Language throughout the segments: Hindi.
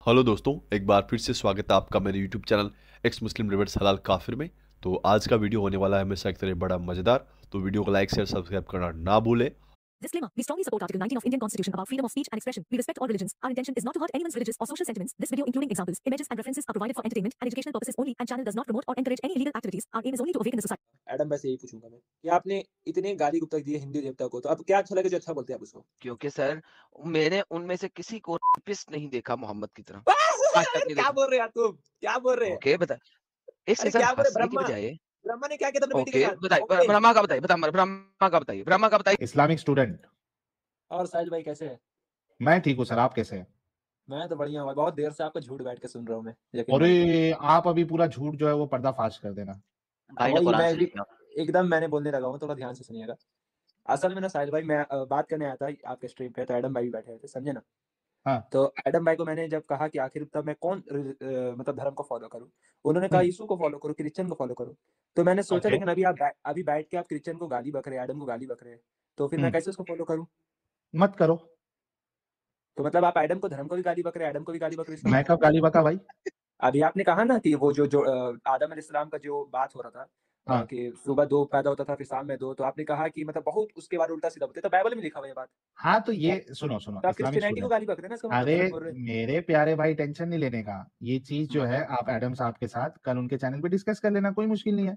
हेलो दोस्तों, एक बार फिर से स्वागत है आपका मेरे यूट्यूब चैनल एक्स मुस्लिम रिवर्स हलाल काफिर में। तो आज का वीडियो होने वाला है हमेशा की तरह बड़ा मज़ेदार। तो वीडियो को लाइक शेयर सब्सक्राइब करना ना भूलें। Disclaimer. We strongly support Article 19 of Indian Constitution about freedom of speech and expression. We respect all religions. Our intention is not to hurt anyone's religious or social sentiments. This video, including examples, images, and references, are provided for entertainment and educational purposes only, and channel does not promote or encourage any illegal activities. Our aim is only to awaken the society. Adam वैसे यही पूछूंगा मैं कि आपने इतने गाली गुप्ता दिए हिंदू देवता को, तो अब क्या अच्छा लगे जो अच्छा बोलते हैं आप उसको? क्योंकि सर मैंने उनमें से किसी को रेपिस्ट नहीं देखा मोहम्मद की तरह, आज तक नहीं क्या देखा। बोल रहे हैं यार तुम? क्या बोल रहे हैं? ओके बता इससे अरे सर क्या बोल रहे हँसने की ब्रह्मा? बजाय ब्रह्मा ने क्या किया था अपनी बेटी के ओके साथ? बताइए ओके। ब्रह्मा का बताइए ब्रह्मा का बताइए। Islamic student. और साहिल भाई कैसे हैं? मैं ठीक हूँ सर, आप कैसे हैं? मैं तो बढ़िया हूँ। बहुत देर से आपका झूठ बैठ के सुन रहा हूँ मैं, यकीन अरे मानिए। आप अभी पूरा झूठ जो है वो पर्दाफाश कर देना। भाई ने वही कुरान मैं से भी लिखा। एकदम मैंने बोलने लगा हूँ, थोड़ा ध्यान से सुनिएगा। असल में ना साहिल भाई, मैं बात करने आया था आपके स्ट्रीम पे, तो एडम भाई भी बैठे हुए थे, समझे ना? हाँ। तो एडम भाई को मैंने जब कहा कि आखिर तब मैं कौन मतलब धर्म को फॉलो करूं, उन्होंने कहा यीशु को फॉलो करो, क्रिश्चियन को फॉलो करो। तो मैंने सोचा ओके। लेकिन अभी बैठ के आप क्रिश्चियन को गाली बक रहे हैं, एडम को गाली बक रहे हैं, तो फिर मैं कैसे उसको फॉलो करूं? मत करो। तो मतलब आप एडम को धर्म को भी गाली बक रहे हैं, एडम को भी गाली बक रहे हैं, इसका मैं मतलब? कब गाली बका भाई? अभी आपने कहा ना कि वो जो जो आदम अलैहिस्सलाम का जो बात हो रहा था, हाँ। कि सुबह 2 पैदा होता था, फिर शाम में 2, तो आपने कहा कि मतलब बहुत उसके बाद उल्टा-सीधा बोलते हैं, तो बाइबल में लिखा हुआ है ये बात। हाँ तो तो ये आप सुनो सुनो, तो आप इस्लामिक क्रिश्चियनिटी को स्टूडेंट। गाली बक रहे हैं ना, इसका मतलब अरे गलत बोल रहे हैं। मेरे प्यारे भाई, टेंशन नहीं लेने का। ये चीज जो है आप एडम साहब के साथ कल उनके चैनल पे डिस्कस कर लेना, कोई मुश्किल नहीं है।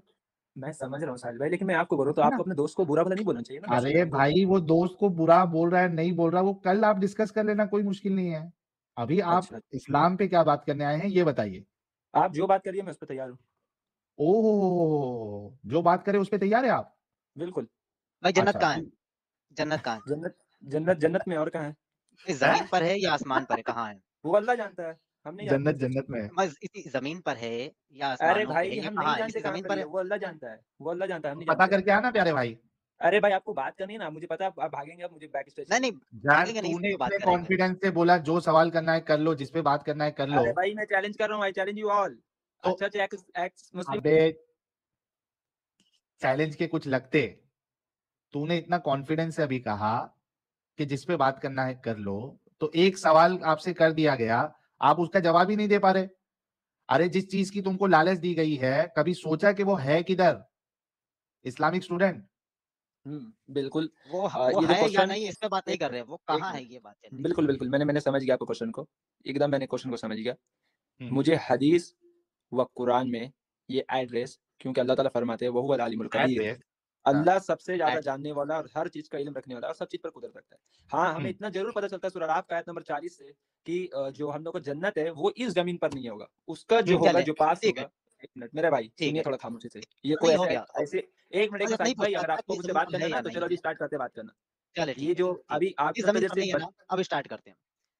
मैं समझ रहा हूँ साहिल भाई, लेकिन मैं आपको बोल रहा हूँ, तो है आपको ना? अपने दोस्त को बुरा-भला नहीं बोलना चाहिए ना मैसेज अरे में तो। भाई वो दोस्त को बुरा बोल रहा है नहीं बोल रहा, वो कल आप डिस्कस कर लेना, कोई मुश्किल नहीं है। अभी आप अच्छा, इस्लाम पे क्या बात करने आए हैं ये बताइए। आप जो बात करिए मैं उस पे तैयार हूँ। ओह, जो बात करें उस पे तैयार है आप? बिल्कुल। भाई जन्नत अच्छा। कहाँ है? जन्नत कहाँ है? जन्नत जन्नत जन्नत में, और कहाँ है? इस जमीन पर है या आसमान पर है? कहाँ है? वो अल्लाह जानता है, हम नहीं जानते जन्नत इस चीज़ जन्नत को। में है। मैं इसी जमीन पर है या अरे आसमानों पे है? भाई ये हम नहीं कहाँ है? जानते इसी कहाँ जमीन पर पर है, है? वो अल्लाह जानता है, वो अल्लाह जानता है, हम तो नहीं पता जानते। करके आना प्यारे भाई। अरे भाई आपको बात करनी है ना, मुझे पता है आप भागेंगे, अब मुझे बैक स्टेज नहीं चाहिए। नहीं, यार भागेंगे नहीं, इसी तूने पे बात इतने करेंगे। कॉन्फिडेंस से बोला जो सवाल करना है कर लो, जिस पे बात करना है कर लो। अरे भाई मैं चैलेंज कर रहा हूँ, आई चैलेंज यू ऑल। तो अच्छा अच्छा, एक्स एक्स मुस्लिम। अबे चैलेंज के कुछ लगते। तूने इतना कॉन्फिडेंस से अभी कहा कि जिस पे बात करना है कर लो, तो एक सवाल आपसे कर दिया गया, आप उसका जवाब ही नहीं दे पा रहे। अरे जिस चीज की तुमको लालच दी गई है, कभी सोचा कि वो है किधर? Islamic student. बिल्कुल। वो ये जो है या क्वेश्चन, नहीं इस पे बात नहीं एक कर मिनट, रहे हैं, वो एक कहाँ है मिनट। ये बात चल रही है। बिल्कुल, बिल्कुल, मैंने समझ गया आपके क्वेश्चन को। एकदम मैंने क्वेश्चन को समझ गया। हम्म। मुझे हदीस व कुरान में ये एड्रेस, क्योंकि अल्लाह ताला फरमाते हैं वहुवल अलीमुल कबीर, एड्रेस। हाँ। अल्लाह सबसे ज़्यादा एड जानने वाला और हर चीज़ का इल्म रखने वाला और सब चीज़ पर कुदरत रखता है। हाँ, हमें हम्म। इतना ज़रूर पता चलता है सूरह अराफ का आयत नंबर 40 से कि जो हम लोग को जन्नत है वो इस ज़मीन पर नहीं होगा। उसका जो होगा, चले जो पास ठीक है, होगा। एक मिनट मेरे भाई ठीक सुनिए है। थोड़ा खामोशी से। ये कोई नहीं हो ऐसे गया। ऐसे एक मिनट बस साहिल इतना ही भाई, पूछना अगर था कि आपको इस मुझसे ज़मीन बात पर करना है है ना या तो नहीं चलो है? अभी स्टार्ट करते हैं बात करना। चले ये जो ठीक अभी है। आपकी इस उत्तर ज़मीन प्रदेश पर से नहीं एक है ना, अब स्टार्ट करते हैं।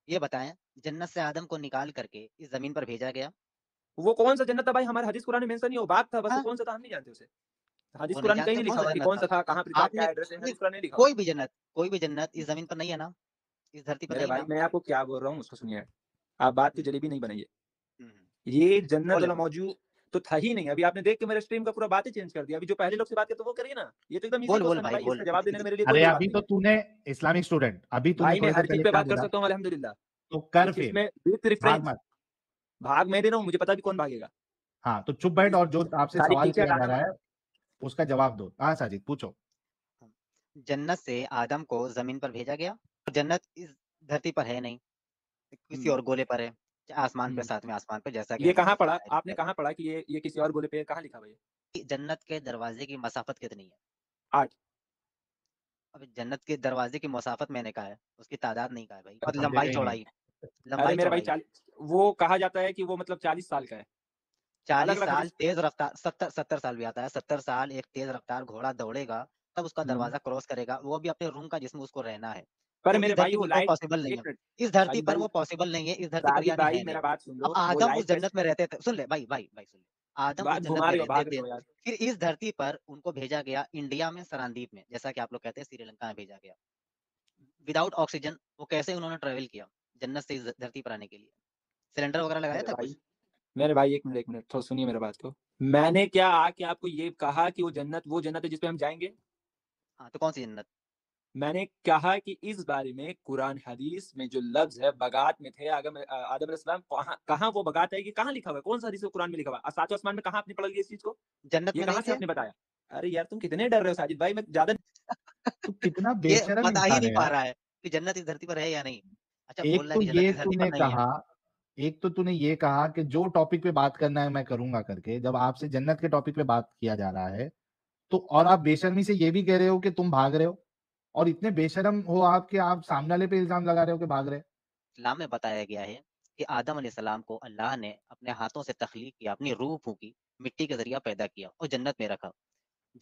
ये बताएँ, जन्नत से आदम को निकाल करके इस ज़मीन पर भेजा गया। वो कौन-सा जन्नत था भाई? हमारे हदीस कुरान में मेंशन नहीं हो, बात था बस, वो हाँ, कौन-सा था हम नहीं जानते उसे। हदीस वो नहीं कुरान में कहीं जानते नहीं लिखा कौन-सा हुआ कि जन्नत था। कौन-सा था, कहाँ पे था, आपने क्या एड्रेस है, नहीं, हदीस कुरान में नहीं लिखा हुआ। कोई भी जन्नत इस ज़मीन पर नहीं है ना? इस धरती पर मेरे नहीं है भाई ना? मैं आपको क्या बोल रहा हूँ उसको सुनिए। आप बात की हुँ, जलेबी नहीं बनाइए। हुँ। ये जन्नत बोले, वाला मौजू तो था ही नहीं। अभी आपने देख के मेरे स्ट्रीम का पूरा बात ही चेंज कर दिया। अभी जो पहले लोग से बात करते वो करिए ना। ये तो एकदम ईज़ी बोल क्वेश्चन है भाई भाई, बोल। इसका जवाब देने में मेरे लिए कोई अरे बड़ी बात अभी नहीं तो है। तूने इस्लामिक स्टूडेंट, अभी तूने भाई मैं थोड़ी हर देर चीज़ पहले पे क्या बात कर बोला? सकता हूँ अल्हम्दुलिल्लाह। तो कर इस चीज़ फिर। में विथ भाग रेफरेंस। मत। भाग मैं दे रहा हूँ, मुझे पता है कि कौन भागेगा। हाँ तो चुप बैठ इस और जो आपसे सारी सवाल खींचे किया जा हटाना रहा मत। है उसका जवाब दो। हाँ साजिद पूछो। जन्नत से आदम को ज़मीन पर भेजा गया। जन्नत इस धरती पर है नहीं, किसी हुँ, और गोले पर है, आसमान पे, हुँ। सातवें आसमान पे, जैसा कि ये हदीस कहाँ में पढ़ा? बताया आपने गया कहाँ पढ़ा कि ये किसी और गोले पे है? कहाँ लिखा हुआ है ये? है। जन्नत के दरवाजे की मसाफ़त कितनी है? 8। अब जन्नत के दरवाजे की मसाफ़त मैंने कहा है, उसकी तादाद नहीं कहा है भाई, और समझेगा ही नहीं। लंबाई-चौड़ाई, अरे मेरे भाई लंबाई-चौड़ाई। वो कहा जाता है कि वो मतलब 40 साल का है। 40 अलग-अलग साल हदीस। तेज़ रफ़्तार, 70 साल भी आता है, 70 साल एक तेज़ रफ़्तार घोड़ा दौड़ेगा, तब उसका हुँ। दरवाज़ा क्रॉस करेगा, वो भी अपने रूम का जिसमें उसको रहना है। पर तो इस मेरे भाई धरती वो पर तो लाइट, पॉसिबल नहीं 1 है। मिनट, इस धरती साजिद पर भाई, वो पॉसिबल नहीं है, इस धरती पर साजिद यानी भाई है नहीं। मेरा बात सुन अब लो, वो आदम उस लाइट जन्नत कैसे, में रहते थे, सुन ले भाई सुन ले। आदम उस बात जन्नत घुमा में रहे हो, रहते भाग रहे थे, हो यार। फिर इस धरती पर उनको भेजा गया इंडिया में सरांदीप में, जैसा कि आप लोग कहते हैं श्रीलंका में भेजा गया। विदाउट ऑक्सीजन वो कैसे उन्होंने ट्रैवल किया, जन्नत से इस धरती पर आने के लिए? सिलेंडर वगैरह लगाया मेरे था भाई कुछ? मेरे भाई 1 मिनट थोड़ा सुनिए मेरा बात को। मैंने क्या आके आपको ये कहा कि वो जन्नत है जिस पे हम जाएँगे? हाँ, तो कौन-सी जन्नत? मैंने कहा कि इस बारे में कुरान हदीस में जो लफ्ज है बगात में थे, आदम अलैहिस्सलाम, कहाँ वो बगात है, कि कहाँ लिखा हुआ है, कौन सा हदीस कुरान में लिखा हुआ है, सातवें आसमान में कहाँ आपने पढ़ लिया इस चीज को, जन्नत ये में नहीं कहाँ से थे? आपने बताया? अरे यार तुम कितने डर रहे हो साजिद भाई, मैं ज्यादा तू कितना ये बेशरम बता ही इंसान नहीं है पा यार। रहा है कि जन्नत इस धरती पर है या नहीं। अच्छा, बोल एक रहा है तो कि जन्नत ये इस धरती पर तूने नहीं है। कहा, एक तो तूने ये कहा कि जो टॉपिक पे बात करना है मैं करूंगा करके, जब आपसे जन्नत के टॉपिक पे बात किया जा रहा है तो, और आप बेशर्मी से ये भी कह रहे हो कि तुम भाग रहे हो, और इतने बेशरम हो आप कि आप सामने वाले पे इल्जाम लगा रहे हो कि भाग रहे हैं। इस्लाम में बताया गया है कि आदम अलैहिस्सलाम को अल्लाह ने अपने हाथों से तख्लीक किया, अपनी रूह फूकी, मिट्टी के जरिया पैदा किया और जन्नत में रखा।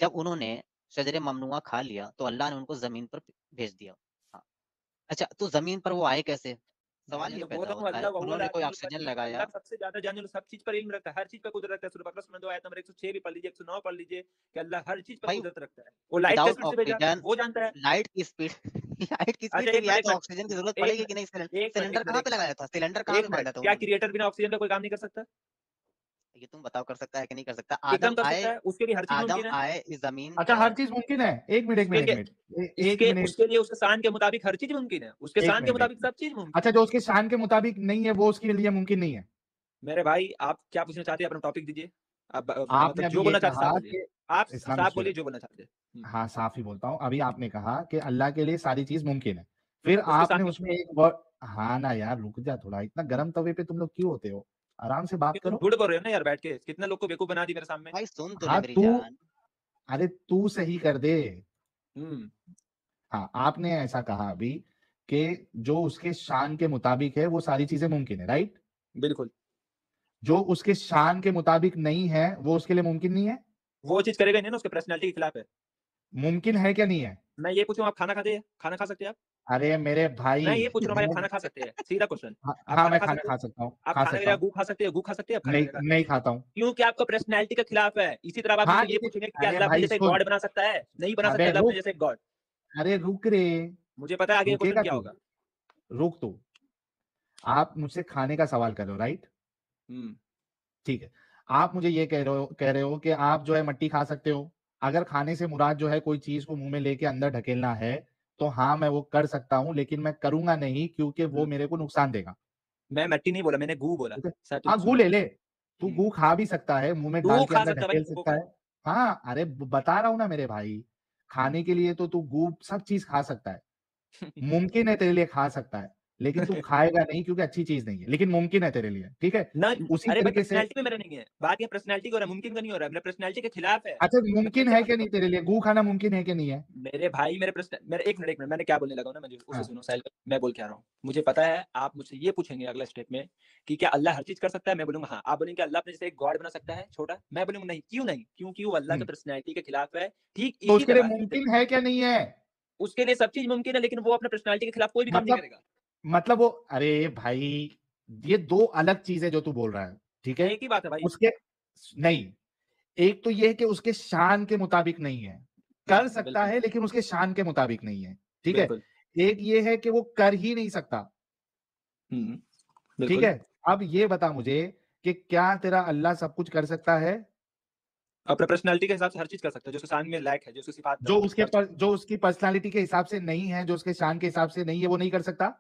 जब उन्होंने शजरे ममनुआ खा लिया तो अल्लाह ने उनको जमीन पर भेज दिया। हाँ। अच्छा, तो जमीन पर वो आए कैसे? सवाल मैंने ये तो बोल पैदा रहा हूँ होता है, अल्लाह वहुवल उन्होंने कोई अज़ीज़ुल ऑक्सीजन हकीम, लगाया। अल्लाह सबसे ज्यादा जानने वाला, सब चीज पर इल्म रखता है, हर चीज पर कुदरत है। सूरह बकरा सूरह 2 आयत नंबर 106 भी पढ़ लीजिए, 109 पढ़ लीजिए कि अल्लाह हर चीज पर भाई कुदरत रखता है। वो लाइट विदाउट कैसे से भेजा ऑक्सीजन, वो जानता है। लाइट की स्पीड लाइट की स्पीड अच्छा से एक भी मिनट आए एक तो मिनट ऑक्सीजन की जरूरत एक पड़ेगी मिनट कि नहीं? एक मिनट एक सिलेंडर मिनट कहाँ एक पे लगाया था? सिलेंडर मिनट कहाँ एक पे मिनट बांधा था क्या उन्होंने? क्रिएटर बिना ऑक्सीजन का कोई काम नहीं कर सकता? ये तुम बताओ कर सकता है कि नहीं कर सकता? एकदम कर सकता आए, है, उसके लिए हर चीज आदम मुमकिन है। आए इस जमीन अच्छा, हर पर। चीज मुमकिन है? एक मिनट एक उसके मिनट एक लिए मिनट एक इसके मिनट उसके लिए उसके शान के मुताबिक हर चीज मुमकिन है, उसके एक शान के मिनट एक मुताबिक मिनट। सब चीज मुमकिन अच्छा, है। जो उसके शान के मुताबिक नहीं है वो उसके लिए मुमकिन नहीं है। मेरे भाई आप क्या पूछना चाहते हैं, अपना टॉपिक दीजिए। आप आपने मतलब अभी जो ये बोलना चाहते हैं कहा साफ बोलिए। कि आप इस्लामिक साफ बोलिए स्टूडेंट, जो बोलना चाहते हैं। हाँ साफ ही बोलता हूँ, अभी आपने कहा कि अल्लाह के लिए सारी चीज मुमकिन है, फिर उसके आपने साथ में उसमें एक वर्ड, हाँ ना यार रुक जा थोड़ा, इतना गर्म तवे पे तुम लोग क्यों होते हो, आराम से बात क्योंकि तुम करो। झूठ बोल रहे हो ना यार, बैठ के कितने लोग को बेवकूफ बना दी मेरे सामने। भाई सुन तो ले हाँ मेरी तू, जान। अरे तू सही कर दे। हम्म हाँ आपने ऐसा कहा अभी कि जो उसके शान के मुताबिक है वो सारी चीजें मुमकिन है, राइट? बिल्कुल। जो उसके शान के मुताबिक नहीं है वो उसके लिए मुमकिन नहीं है। वो चीज करेगा नहीं ना, उसके पर्सनैलिटी के खिलाफ है। मुमकिन है क्या नहीं है? मैं ये पूछूं, आप खाना खाते हैं, खाना खा सकते हैं आप? अरे मेरे भाई मैं ये पूछ रहा हूँ भाई, आप मैं, खाना खा सकते हैं? सीधा क्वेश्चन। हाँ, आप हाँ, खाना मैं खा खाना सकते हैं? खा सकता हूँ, आप खा खाने की सकता जगह हूँ। गू खा सकते हैं? गू खा सकते हैं आप खाने की नहीं जगह? नहीं खाता हूँ। क्योंकि आपका पर्सनैलिटी के खिलाफ है। इसी तरह आप हाँ मुझसे ये लेकिन, पूछेंगे कि क्या अरे अल्लाह अपने भाई जैसे सुन, गॉड बना सकता है? नहीं बना सकता अबे अल्लाह अपने रुक, जैसे एक गॉड। अरे रुक रे, मुझे पता है आगे क्वेश्चन रुकेगा क्या तू, होगा। रुक तू। आप मुझसे खाने का सवाल कर रहे हो, राइट? हम्म ठीक है। आप मुझे ये कह रहे हो कि आप जो है मट्टी खा सकते हो। अगर खाने से मुराद जो है कोई चीज को मुंह में लेके अंदर ढकेलना है तो हाँ मैं वो कर सकता हूँ, लेकिन मैं करूंगा नहीं क्योंकि वो हम्म। मेरे को नुकसान देगा। मैं मट्टी नहीं बोला, मैंने गू बोला। ठीक है। शायद तुमने हाँ गू सुना ले नहीं। ले, तू हम्म गू खा भी सकता है, मुंह में गू डाल के खा अंदर सकता है भाई, ढकेल गू सकता खा। है। हाँ अरे बता रहा हूँ ना मेरे भाई, खाने के लिए तो तू गू सब चीज खा सकता है, मुमकिन है तेरे लिए खा सकता है, लेकिन तू खाएगा नहीं क्योंकि अच्छी चीज नहीं है, लेकिन मुमकिन है तेरे लिए, ठीक है? ना। उसी अरे भाई तरीके से, पर्सनैलिटी में मेरा नहीं है बात, ये पर्सनैलिटी का हो रहा है, मुमकिन का नहीं हो रहा है, मेरा पर्सनैलिटी के खिलाफ है। अच्छा मैं मुमकिन कैसे है मान क्या सकता नहीं हूँ? तेरे लिए गू खाना, मुमकिन है क्या नहीं है? मेरे भाई मेरे एक मिनट, मैंने क्या बोलने लगा हूं ना, मुझे उसे हाँ सुनो साहिल भाई, मैं बोल के आ रहा हूँ। मुझे पता है आप मुझसे ये पूछेंगे अगला स्टेप में कि क्या अल्लाह हर चीज कर सकता है? मैं बोलूंगा हाँ। आप बोलेंगे अल्लाह अपने जैसे एक गॉड बना सकता है छोटा? मैं बोलूंगा नहीं। क्यों नहीं? क्योंकि वो अल्लाह के हम्म। पर्सनैलिटी के खिलाफ है। ठीक तो इसी उसके लिए तरह मुमकिन है क्या नहीं है? उसके लिए सब चीज मुमकिन है, लेकिन वो अपने पर्सनैलिटी के खिलाफ कोई भी काम नहीं मतलब, करेगा। मतलब वो, अरे भाई ये दो अलग चीजें जो तू बोल रहा है, ठीक है? एक ही बात है भाई। उसके, नहीं, एक तो ये है कि उसके शान के मुताबिक नहीं है, कर सकता बिल्कुल है लेकिन उसके शान के मुताबिक नहीं है, ठीक है? बिल्कुल। एक ये है कि वो कर ही नहीं सकता, हम्म ठीक बिल्कुल। है? अब ये बता मुझे कि क्या तेरा अल्लाह सब कुछ कर सकता है? अपने पर्सनैलिटी के हिसाब से हर चीज कर सकते हैं, जो उसके सामने में लायक है, जो उसकी सिफात है, हर चीज। जो उसकी पर्सनालिटी के हिसाब से नहीं है, जो उसके शान के हिसाब से नहीं है, वो नहीं कर सकता।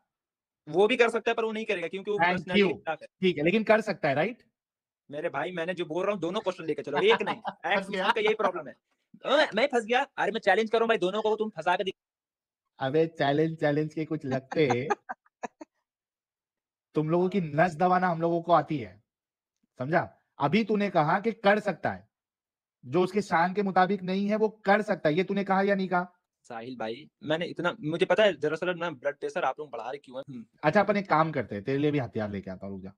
वो भी कर सकता है पर वो नहीं करेगा क्योंकि वो थैंक पर्सनैलिटी यू, के खिलाफ है। ठीक है, लेकिन कर सकता है, राइट? मेरे भाई मैंने जो बोल रहा हूँ दोनों क्वेश्चन लेके चलो, एक नहीं। फंस एक्स गया। मुस्लिम का यही प्रॉब्लम है। मैं फंस गया? अरे मैं चैलेंज कर रहा हूँ भाई, दोनों को तुम फंसा के अबे चैलेंज चैलेंज के कुछ लगते, तुम लोगों की नस दबाना हम लोगों को आती है, समझा? अभी तूने कहा कि कर सकता है, जो उसके शान के मुताबिक नहीं है वो कर सकता है, ये तूने कहा या नहीं कहा? साहिल भाई मैंने इतना, मुझे पता है दरअसल ना ब्लड प्रेशर आप लोग बढ़ा रहे क्यों है। अच्छा अपन एक काम करते हैं, तेरे लिए भी हथियार लेके आता हूँ, रुक जा।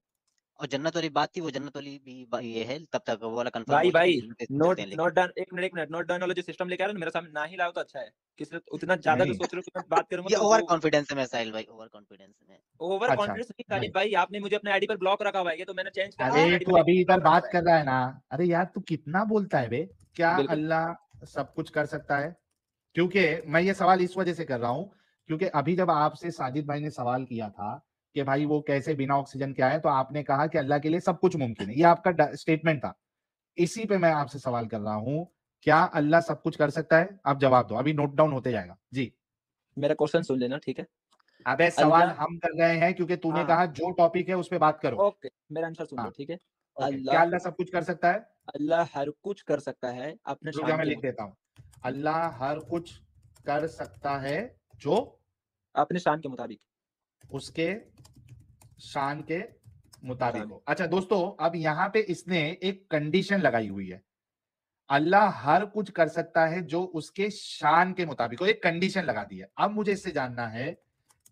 और जन्नत वाली बात थी, वो जन्नत वाली भी ये है, तब तक वो वाला कंफर्म भाई हो जाए कि भाई जन्नत नोट चलते हैं लेके। नोट डाउन, एक मिनट नोट डाउन वाला जो सिस्टम लेके आ रहे हो ना, मेरे सामने ना ही लाओ तो अच्छा है। किसी उतना ज्यादा जो नहीं, सोच रहे हो कि मैं बात करूंगा ये तो ओवर वो कॉन्फिडेंस है मैं साहिल भाई, ओवर कॉन्फिडेंस में। ओवर अच्छा कॉन्फिडेंस नहीं नहीं, साजिद भाई, आपने मुझे अपने आईडी पर ब्लॉक रखा हुआ है, ये तो मैंने चेंज करना है, अरे अपने आईडी तू पर अभी इधर ब्लॉक रखा बात हुआ है। कर रहा है ना, अरे यार तू कितना बोलता है बे, क्या बिल्कुल। अल्लाह सब कुछ कर सकता है? क्योंकि मैं ये सवाल इस वजह से कर रहा हूं क्योंकि अभी जब आपसे साजिद भाई ने सवाल किया था कि भाई वो कैसे बिना ऑक्सीजन के आए, तो आपने कहा कि अल्लाह के लिए सब कुछ मुमकिन है, ये आपका स्टेटमेंट था। इसी पे मैं आपसे सवाल कर रहा हूं, क्या अल्लाह सब कुछ कर सकता है? आप जवाब दो, अभी नोट डाउन होते जाएगा जी। मेरा क्वेश्चन सुन लेना, ठीक है? अबे सवाल अल्लाह हम कर रहे हैं क्योंकि तूने हाँ, कहा जो टॉपिक है उस पे बात करो। ओके, मेरा आंसर सुन लो, हाँ, ठीक है? ओके। क्या अल्लाह अल्लाह सब कुछ कर सकता है? अल्लाह हर कुछ कर सकता है अपने रुक जा, शान मैं के लिख देता हूँ। अल्लाह हर कुछ कर सकता है जो अपने शान के मुताबिक। उसके शान के मुताबिक मुताबिक। हो। अच्छा दोस्तों, अब यहाँ पे इसने एक कंडीशन लगाई हुई है। अल्लाह हर कुछ कर सकता है जो उसके शान के मुताबिक हो, एक कंडीशन लगा दी है। अब मुझे इससे जानना है,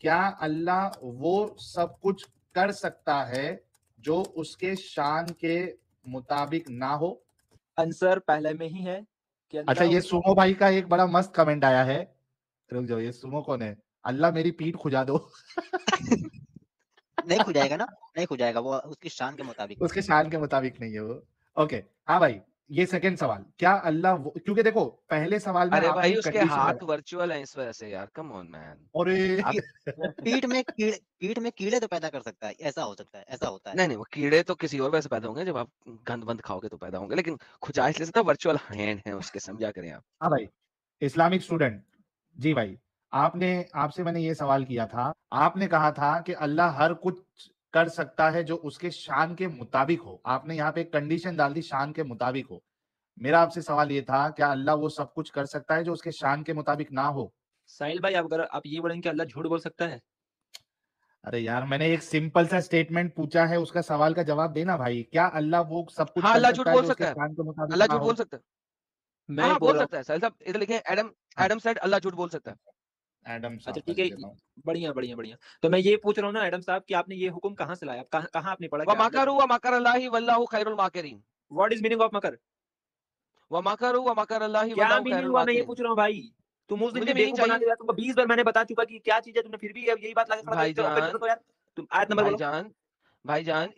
क्या अल्लाह वो सब कुछ कर सकता है जो उसके शान के मुताबिक ना हो? आंसर पहले में ही है कि अच्छा, अल्लाह ये वो सुमो भाई का एक बड़ा मस्त कमेंट आया है। रुक जाओ, ये सुमो कौन है? अल्लाह मेरी पीठ खुजा दो। नहीं खुजाएगा ना, नहीं खुजाएगा, वो उसकी शान के मुताबिक है। उसके शान के मुताबिक नहीं है वो। ओके, हाँ भाई, ये सेकंड सवाल, क्या अल्लाह क्योंकि देखो पहले सवाल में अरे आपने भाई एक उसके कंडीशन हाथ लगा। वर्चुअल हैं इस वजह से यार, कम ऑन मैन। अरे आप पीठ में कीड़े तो पैदा कर सकता है, ऐसा हो सकता है, ऐसा होता है। नहीं वो कीड़े तो किसी और वजह से पैदा होंगे, जब आप गंद बंद खाओगे तो पैदा होंगे, लेकिन खुजाइश इसलिए से वर्चुअल हैंड है उसके, समझा करें आप। हाँ भाई, इस्लामिक स्टूडेंट जी भाई, आपसे मैंने ये सवाल किया था। आपने कहा था कि अल्लाह हर कुछ कर सकता है जो उसके शान के मुताबिक हो। आपने यहाँ पे एक कंडीशन डाल दी, शान के मुताबिक हो। मेरा आपसे सवाल ये था, क्या अल्लाह वो सब कुछ कर सकता है जो उसके शान के मुताबिक ना हो? साहिल भाई, अगर आप ये बोलेंगे कि अल्लाह झूठ बोल सकता है, अरे यार, मैंने एक सिंपल सा स्टेटमेंट पूछा है, उसका सवाल का जवाब देना भाई। क्या अल्लाह वो सब कुछ हाँ कर अल्लाह झूठ सकता है बोल जो उसके सकता है, शान के मुताबिक अल्लाह ना झूठ हो? बोल सकता है। हाँ मैं हाँ बोल बोल रहा हूँ। सकता है साहिल साहब, इधर लिखे एडम, हाँ, एडम सेड अल्लाह झूठ बोल सकता है। एडम अच्छा साहब का ठीक लिख है, देता हूँ। बढ़िया बढ़िया बढ़िया। तो मैं ये पूछ रहा हूँ ना एडम साहब कि आपने ये हुक्म कहाँ से लाया? कहाँ कहाँ आपने पढ़ा व कि अल्लाह मकरू व मकर अल्लाहि वल्लाहु खैरुल माकिरीन। व्हाट इज मीनिंग ऑफ मकर? व मकरू व मकर अल्लाहि क्या वल्लाहु मीनिंग खैरुल हुआ, मैं ये माकिरीन। पूछ रहा हूँ भाई। तुम उस दिन मुझे भी मीनिंग बेवकूफ बना चाहिए दिया, तुमको 20 बार मैंने बता चुका कि क्या चीज है, तुमने फिर भी अब यही बात लाके खड़ा कर दी। ओपन भाईजान, करो तो यार, तुम आयत नंबर बोलो। भाईजान, भाईजान,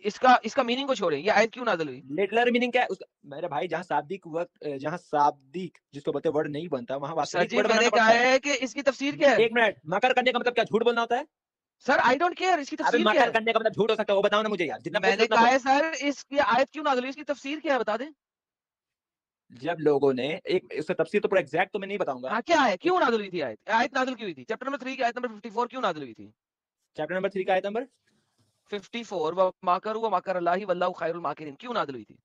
इसका मीनिंग को छोड़े, ये आयत क्यों नाज़िल हुई? लिटरल मीनिंग क्या है उसका? मेरे भाई, जहाँ शाब्दिक जिसको बोलते हैं वर्ड नहीं बनता, वहां सर वास्तविक जी वर्ड मैंने बनाना कहा पड़ता है। है कि इसकी तफसीर क्या है? एक मिनट, मकर करने का मतलब क्या झूठ बोलना होता है? सर आई डोंट केयर, इसकी अबे तफसीर क्या मकर है? करने का मतलब झूठ हो सकता है, वो बताओ ना मुझे यार, जितना पूछ रहे मैंने हो उतना कहा बोलो। है सर, इसकी आयत क्यों नाज़िल हुई, इसकी तफसीर क्या है, बता दें। जब लोगों ने एक उसका तफसीर तो पूरा एग्जैक्ट तो मैं नहीं बताऊंगा। हाँ क्या है, क्यों नाज़िल हुई थी आयत? आयत नाज़िल क्यों हुई थी? चैप्टर नंबर 3 की आयत नंबर 54 क्यों नाज़िल हुई थी? चैप्टर नंबर 3 का आयत नंबर 54 व मकरू व मकर अल्लाहि वल्लाहु खैरुल माकिरीन क्यों नाज़िल हुई थी?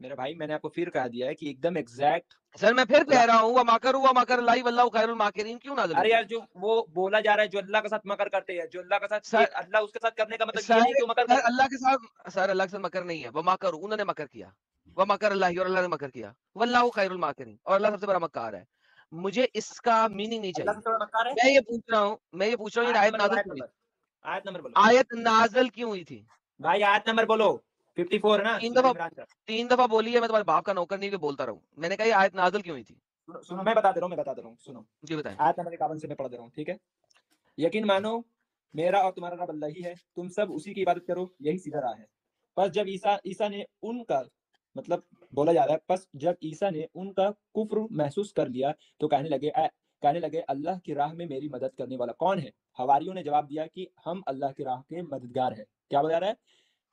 मेरे भाई, मैंने आपको फिर कह दिया है कि एकदम एग्जैक्ट। सर मैं फिर कह रहा हूँ, व मकरू व मकर अल्लाहि वल्लाहु खैरुल माकिरीन क्यों नाज़िल हुई अरे थी? यार, जो वो बोला जा रहा है, जो अल्लाह के साथ मकर करते हैं, जो अल्लाह के साथ सर, एक अल्लाह उसके साथ करने का मतलब ये सर, नहीं कि वो मकर सर कर। अल्लाह के साथ, सर अल्लाह के साथ मकर नहीं है, व मकरू, उन्होंने मकर किया, व मकर अल्लाहि, और अल्लाह ने मकर किया, वल्लाहु खैरुल माकिरीन, और अल्लाह सबसे बड़ा मक्कार है। मुझे इसका मीनिंग नहीं अल्लाह चाहिए। सबसे बड़ा मक्कार है। मैं ये पूछ रहा हूँ, ये आयत आयत नंबर बोलो, नाज़िल आयत क्यों हुई? नंबर, आयत नंबर बोलो आयत नाज़िल क्यों हुई थी? भाई, आयत नंबर बोलो। 54 है ना, तीन सूरह दफा, इमरान का। 3 दफा बोली है, मैं तुम्हारे बाप का नौकर नहीं कि बोलता रहूं। मैंने कहा ये आयत नाज़िल क्यों हुई थी? सुनो सुनो, मैं बता दे रहा हूँ, सुनो। जी बताएं। आयत नंबर 51 से मैं पढ़ दे रहा हूँ, ठीक है? यकीन मानो, मेरा और तुम्हारा रब अल्लाह ही है, तुम सब उसी की इबादत करो, यही सीधा राह है। बस जब ईसा ने उनका मतलब बोला जा रहा है, बस जब ईसा ने उनका कुफ्र महसूस कर लिया तो कहने लगे अल्लाह की राह में मेरी मदद करने वाला कौन है? हवारियों ने जवाब दिया कि हम अल्लाह की राह के मददगार हैं। क्या बोला जा रहा है?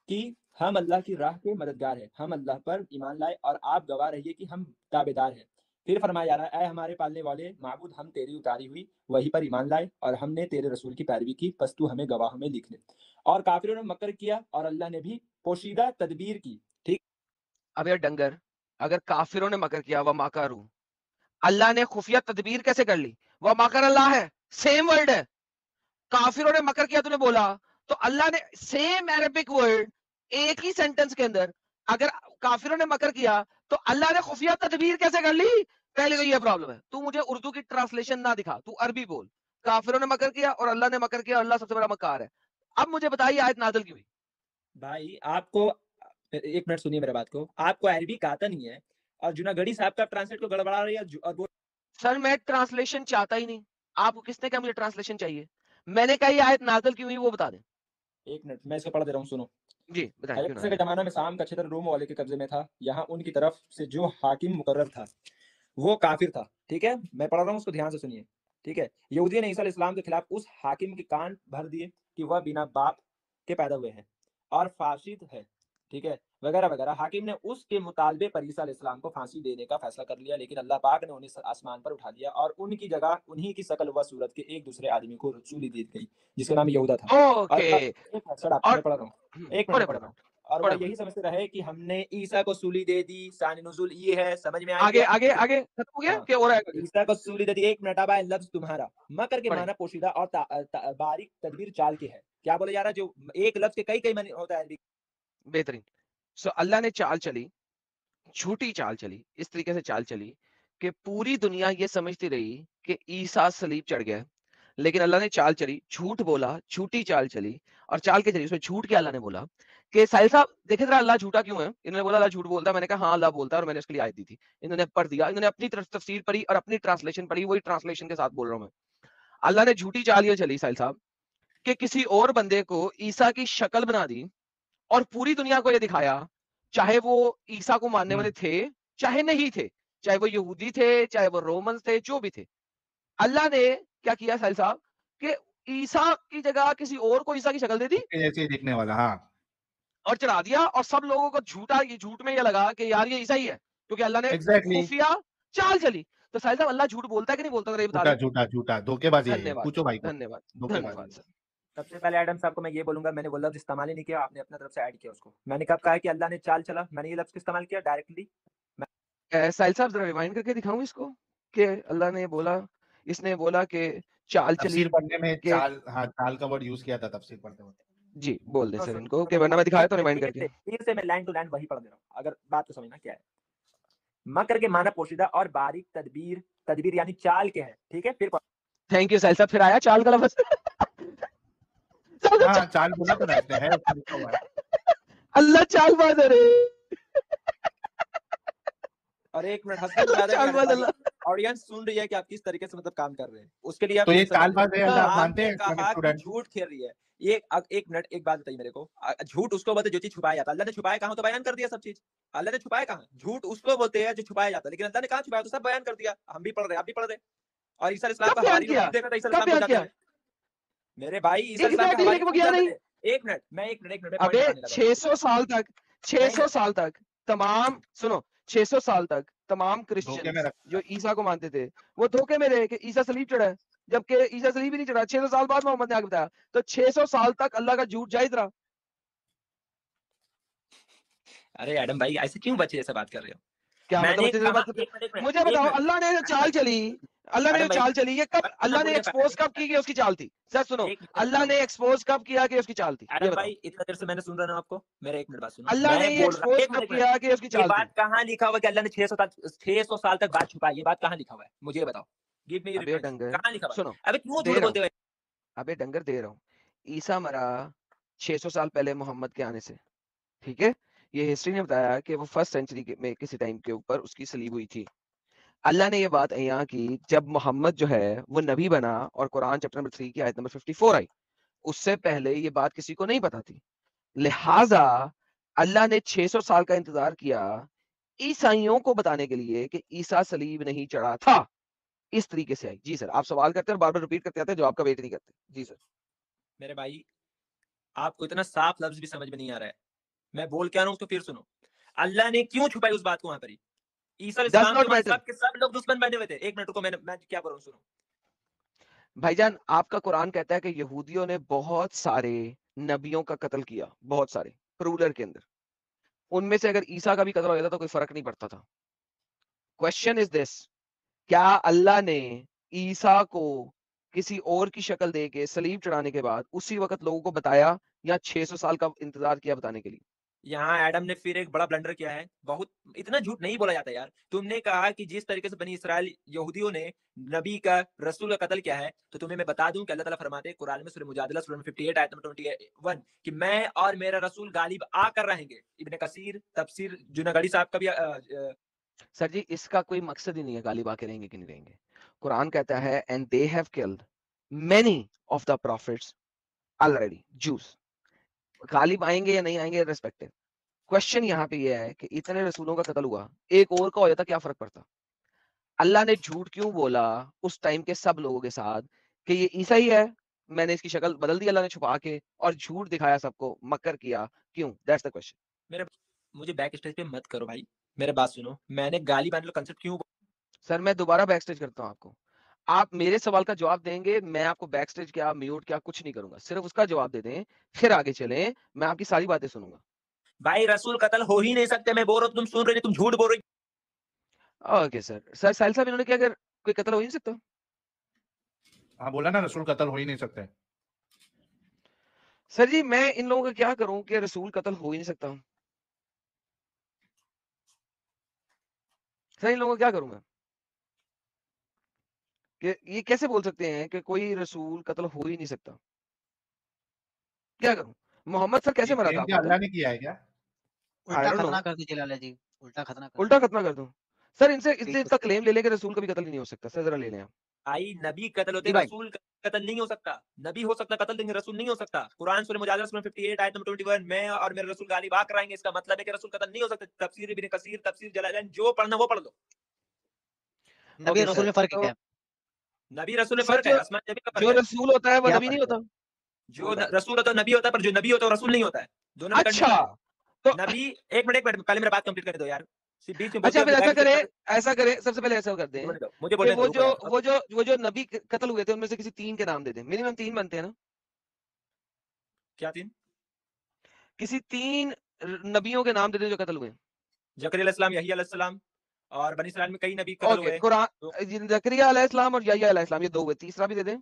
कि हम अल्लाह की राह के मददगार हैं, हम अल्लाह पर ईमान लाए और आप गवाह रहिए कि हम ताबेदार हैं। फिर फरमाया जा रहा है, ऐ हमारे पालने वाले माबूद, हम तेरी उतारी हुई वही पर ईमान लाए और हमने तेरे रसूल की पैरवी की, बस तू हमें गवाह में लिख ले। और काफिरों ने मकर किया और अल्लाह ने भी पोशीदा तदबीर की। ठीक, अब यार डंगर, अगर काफिरों ने मकर किया, वह माकारू, अल्लाह ने खुफिया तदबीर कैसे कर ली? वह माकर अल्लाह है, सेम वर्ड है। काफिरों ने मकर किया तूने बोला, तो अल्लाह ने सेम अरबिक वर्ड एक ही सेंटेंस के अंदर, अगर काफिरों ने मकर किया तो अल्लाह ने खुफिया तदबीर कैसे कर ली? पहले तो ये प्रॉब्लम है। तू मुझे उर्दू की ट्रांसलेशन ना दिखा, तू अरबी बोल। काफिरों ने मकर किया और अल्लाह ने मकर किया, अल्लाह सबसे बड़ा मकार है। अब मुझे बताइए आयत नाज़िल क्यों हुई? भाई आपको एक मिनट सुनिए मेरे बात को। आपको अरबी आता नहीं है और जूनागढ़ी साहब का ट्रांसलेट को गड़बड़ा रही है और वो सर मैं ट्रांसलेशन चाहता ही नहीं। आपको किसने कहा मुझे ट्रांसलेशन चाहिए? मैंने कहा ये आयत नाज़िल क्यों हुई वो बता दें। एक मिनट, मैं इसको पढ़ दे रहा हूँ, सुनो। जी बताएं क्यों हयप्सा के नाज़िल। जमाना में शाम का क्षेत्र रोम वाले के कब्जे में था। यहाँ उनकी तरफ से जो हाकिम मुकर्रर था वो काफिर था। ठीक है, मैं पढ़ रहा हूँ, उसको ध्यान से सुनिए। ठीक है, यहूदी ने ईसा अलैहिस्सलाम के खिलाफ उस हाकिम के कान भर दिए कि वह बिना बाप के पैदा हुए हैं और फासिद है। ठीक है, वगैरह वगैरह। हाकिम ने उसके मुतालबे पर ईसा अलैहिस्सलाम को फांसी देने का फैसला कर लिया, लेकिन अल्लाह पाक ने उन्हें आसमान पर उठा लिया और उनकी जगह उन्हीं की शकल व सूरत के एक दूसरे आदमी को सूली दी गई, जिसका नाम यहूदा था। और ओके। एक मिनट सर, आपको और मैं पढ़ रहा हूँ, एक मिनट पढ़े में पढ़ पढ़े रहा हूँ। और वह पढ़े यही पढ़े समझते रहे कि हमने ईसा को सूली दे दी, शान नुज़ूल ये है, समझ में आ आगे गया? आगे आगे खत्म हो गया हाँ, क्या हो रहा है आगे? ईसा को सूली दे दी। एक मिनट, अब आए लफ्ज तुम्हारा। मकर के पढ़े माना पोशीदा और बारीक तदबीर चाल के है। क्या बोला जा रहा है? जो एक लफ्ज के कई कई माने होता है। बेहतरीन। सो अल्लाह ने चाल चली, झूठी चाल चली, इस तरीके से चाल चली कि पूरी दुनिया ये समझती रही कि ईसा सलीब चढ़ गया है। लेकिन अल्लाह ने चाल चली, झूठ बोला, झूठी चाल चली। और चाल के जरिए उसमें झूठ क्या अल्लाह ने बोला कि साहिल साहब देखे जरा अल्लाह झूठा क्यों है? इन्होंने बोला अल्लाह झूठ बोलता है। मैंने कहा हाँ अल्लाह बोलता है और मैंने उसके लिए आयत दी थी। इन्होंने पढ़ दिया, इन्होंने अपनी तरफ तफसीर पढ़ी और अपनी ट्रांसलेशन पढ़ी, वही ट्रांसलेशन के साथ बोल रहा हूँ मैं। अल्लाह ने झूठी चाल ये चली साहिल साहब कि किसी और बंदे को ईसा की शक्ल बना दी और पूरी दुनिया को ये दिखाया, चाहे वो ईसा को मानने वाले थे चाहे नहीं थे, चाहे वो यहूदी थे चाहे वो रोमन्स थे, जो भी थे। अल्लाह ने क्या किया साहिल साहब कि ईसा की जगह किसी और को ईसा की शक्ल दे दी उसके जैसे ही दिखने वाला, हाँ। और चढ़ा दिया और सब लोगों को झूठ में ये लगा कि यार ये ईसा ही है, क्योंकि अल्लाह ने एग्जैक्टली। खुफिया चाल चली। तो साहिल साहब अल्लाह झूठ बोलता है कि नहीं बोलता? जरा ये बता झूठा दें। झूठा झूठा धोखेबाजी है ये, धन्यवाद पूछो भाई को। धन्यवाद धोखेबाजी धन्यवाद है। सर। सबसे पहले एडम साहब को मैं ये बोलूंगा, मैंने वो लफ्ज इस्तेमाल ही नहीं किया, आपने अपने तरफ से ऐड किया उसको। मैंने कब कहा कि अल्लाह ने चाल चला? मैंने ये लफ्ज इस्तेमाल किया डायरेक्टली। साहिल साहब जरा रिवाइंड करके दिखाऊं इसको कि अल्लाह ने बोला, इसने बोला कि चाल चली तफसीर पढ़ने में कि चाल, हाँ, चाल का वर्ड यूज किया था तफसीर पढ़ते वक्त। जी बोल दे सुनो सर सुनो इनको कि सुनो, वरना मैं दिखाया एक तो मिनट, रिवाइंड करके। फिर से मैं लाइन टू लाइन वही पढ़ दे रहा हूँ, अगर बात को समझना क्या है। मकर के माना पोशीदा और बारीक तदबीर, तदबीर यानी चाल के है, ठीक है? फिर थैंक यू साहिल साहब। फिर आया चाल का लफ्ज। हाँ, चाल बोला था ना इसने, है उसमें लिखा हुआ है। अल्लाह चालबाज है रे। और एक मिनट, हंसने की ज्यादा नहीं आने चालबाज वाली। अल्लाह। ऑडियंस सुन रही है कि आप किस तरीके से मतलब काम कर रहे हैं, उसके लिए आप तो ये टेंशन मत लीजिए। चालबाज है अल्लाह, आप मानते आपने हैं इस्लामिक कहा कि स्टूडेंट? झूठ खेल रही है। ये एक मिनट, एक बात बताइए मेरे को। झूठ उसको बोलते जो चीज छुपाया जाता है। अल्लाह ने छुपाया कहाँ? तो बयान कर दिया सब चीज। अल्लाह ने छुपाया कहाँ? झूठ उसको बोलते हैं जो छुपाया जाता है, लेकिन अल्लाह ने कहाँ छुपाया? तो सब बयान कर दिया। हम भी पढ़ रहे हैं, आप भी पढ़ रहे हैं। और ईसा इस्लाम कब का बयान हवारी ने किया? खुद देखा था ईसा कब इस्लाम को बयान जाते किया? हुए। मेरे भाई, ईसा इस्लाम का एग्जैक्टली, हवारी लेकिन वो खुद गया जाते नहीं। थे। एक मिनट, मैं पॉइंट अबे बताने लगा। 600 साल तक, नहीं 600 साल तक तमाम सुनो, 600 साल तक तमाम धोखे में क्रिश्चियंस रखा। जो ईसा को मानते थे वो धोखे में रहे कि ईसा सलीब चढ़ा है, जबकि ईसा सलीब ही नहीं चढ़ा। 600 साल बाद मोहम्मद ने आगे बताया। तो 600 साल तक अल्लाह का झूठ जायज रहा। अरे एडम भाई, ऐसे क्यों बच्चे जैसे बात कर रहे हो? क्या मतलब मैंने बच्चे जैसे कहा, बात करते? एक मिनट, मुझे एक बताओ, मिनट। अल्लाह ने जो चाल चली, अल्लाह ने जो एडम भाई, चाल चली, ये कब बच्चा अल्लाह ने बोलने का एक्सपोज पहले कब की कि उसकी चाल थी? सर सुनो, एक मिनट अल्लाह सुनो। ने एक्सपोज कब किया कि उसकी चाल थी? ये एडम बताओ। भाई, इतना देर से मैंने सुन रहा हूँ आपको। मेरा एक मिनट बात सुनो। अल्लाह ने मैं ये बोल रहा, एक्सपोज एक कब मिनट, किया कि उसकी ये चाल थी? बात कहाँ लिखा हुआ है कि अल्लाह ने 600 साल तक बात छुपाई? ये बात कहाँ लिखा हुआ है? मुझे ये बताओ। गिव मी अबे रेफरेंस, डंगर कहाँ लिखा हुआ सुनो, है? अबे क्यों दे झूठ रहा बोलते हूँ। हुए? अबे डंगर दे रहा हूँ। ईसा मरा 600 साल पहले मोहम्मद के आने से, ठीक है? ये हिस्ट्री ने बताया कि वो फर्स्ट सेंचुरी में किसी टाइम के ऊपर उसकी सलीब हुई थी। अल्लाह ने ये बात यहाँ की जब मोहम्मद जो है वो नबी बना और कुरान चैप्टर नंबर 3 की आयत नंबर 54 आई। उससे पहले ये बात किसी को नहीं पता थी। लिहाजा अल्लाह ने 600 साल का इंतजार किया ईसाइयों को बताने के लिए कि ईसा सलीब नहीं चढ़ा था। इस तरीके से आई। जी सर, आप सवाल करते हैं और बार-बार रिपीट करते आते हैं, जवाब का वेट नहीं करते। जी सर। मेरे भाई, आपको इतना साफ लफ्ज भी समझ में नहीं आ रहा है। मैं बोल क्या रहा हूँ उसको फिर सुनो। अल्लाह ने क्यों छुपाई उस बात को वहां पर? ईसा डज इस्लाम के नॉट बाद मैटर। सब के सब लोग दुश्मन बने हुए थे। एक मिनट को, मैं क्या बोल रहा हूँ सुनो। भाईजान, आपका कुरान कहता है कि यहूदियों ने बहुत सारे नबियों का कत्ल किया, बहुत सारे रूलर के अंदर। उनमें से अगर ईसा का भी कत्ल हो जाता तो कोई फर्क नहीं पड़ता था। क्वेश्चन इज दिस, क्या अल्लाह ने ईसा को किसी और की शक्ल दे के सलीब चढ़ाने के बाद उसी वक्त लोगों को बताया या 600 साल का इंतजार किया बताने के लिए? यहाँ एडम ने फिर एक बड़ा ब्लंडर किया है। बहुत इतना झूठ नहीं बोला जाता यार। तुमने कहा कि जिस तरीके से बनी इसराइल यहूदियों ने नबी का, रसूल का कत्ल किया है, तो तुम्हें मैं बता दूं कि अल्लाह ताला फरमाते हैं कुरान में सूरह मुजादिला सूरह 58 आयत नंबर 21 कि मैं और मेरा रसूल गालिब आकर रहेंगे। इब्ने कसीर तफसीर जुनागढ़ी साहब का भी सर जी, इसका कोई मकसद ही नहीं है गालिब आके रहेंगे कि नहीं रहेंगे। कुरान कहता है and they have killed many of the profits already, juice. Ghalib आएंगे या नहीं आएंगे रिस्पेक्टिव। क्वेश्चन यहाँ पे ये है कि इतने रसूलों का कत्ल हुआ, एक और का हो जाता क्या फर्क पड़ता? अल्लाह ने झूठ क्यों बोला उस टाइम के सब लोगों के साथ कि ये ईसा ही है, मैंने इसकी शक्ल बदल दी अल्लाह ने छुपा के, और झूठ दिखाया सबको, मकर किया क्यों? That's the question. मुझे बैक स्टेज पे मत करो भाई, मेरे बात सुनो। मैंने गाली बाने वाला कंसेप्ट क्यों सर मैं दोबारा बैक स्टेज करता हूँ आपको। आप मेरे सवाल का जवाब देंगे, मैं आपको बैक स्टेज क्या म्यूट क्या कुछ नहीं करूंगा, सिर्फ उसका जवाब दे दें, फिर आगे चलें, मैं आपकी सारी बातें सुनूंगा। भाई रसूल कत्ल हो ही नहीं सकते, मैं बोल रहा हूँ, तुम सुन रहे नहीं, तुम झूठ बोल रहे ओके सर। सर साहिल साहब इन्होंने क्या अगर कोई कत्ल हो ही नहीं सकता? हाँ बोला ना, रसूल कत्ल हो ही नहीं सकते। सर जी मैं इन लोगों का क्या करूं कि रसूल कत्ल हो ही नहीं सकता? सर इन लोगों का क्या करूं मैं कि ये कैसे बोल सकते हैं कि कोई रसूल कत्ल हो ही नहीं सकता? क्या करूं? मोहम्मद सर कैसे ये मरा था क्लेम आपको क्या पता है? अल्लाह ने किया है क्या? आई उल्टा डोंट नो। खतना कर दीजिए लाला जी, उल्टा खतना कर उल्टा दीजिए। खतना कर दूं? सर इनसे ठीक इससे है इसका क्लेम ले लें कि रसूल कभी कत्ल नहीं हो सकता। सर जरा ले लें आप। भाई नबी कत्ल होते, जी भाई, रसूल कत्ल नहीं हो सकता। नबी हो सकता कत्ल, लेकिन रसूल नहीं हो सकता। कुरान सूरह मुजादला सूरह 58 आयत नंबर 21, मैं और मेरे रसूल गालिब आ कराएंगे, इसका मतलब है कि रसूल कत्ल नहीं हो सकता। तफसीर इब्न कसीर, तफसीर जलालैन, जो पढ़ना वो पढ़ लो। नबी ओके और रसूल सर में फर्क तो क्या है? नबी रसूल में सर फर्क है, आसमान जमीन का फर्क जो है। रसूल होता है वो क्या नबी नहीं फर्क है? होता? जो रसूल होता है नबी होता है, पर जो नबी होता है वो रसूल नहीं होता है। दोनों में अच्छा कंडीशन है। तो नबी, एक मिनट पहले मेरा बात कंप्लीट करने दो यार, सिर्फ बीच में बोलते अच्छा हो फिर बैक स्टेज। ऐसा करें सबसे पहले ऐसा कर मुझे दें बोलने दो, मुझे कि बोलने दो, रुको यार। वो जो नबी कत्ल हुए थे उनमें से किसी 3 के नाम दे दें। मिनिमम 3 बनते हैं ना? क्या तीन? किसी 3 नबियों के नाम दे दें जो कत्ल हुए। जकरिया अलैहिस्सलाम, यही अलैहिस्सलाम, और बनी इसराइल में कई नबी कत्ल ओके हुए। तो कुरान जकरिया अलैहिस्सलाम और याह्या अलैहिस्सलाम, ये 2 हुए, तीसरा भी दे दें।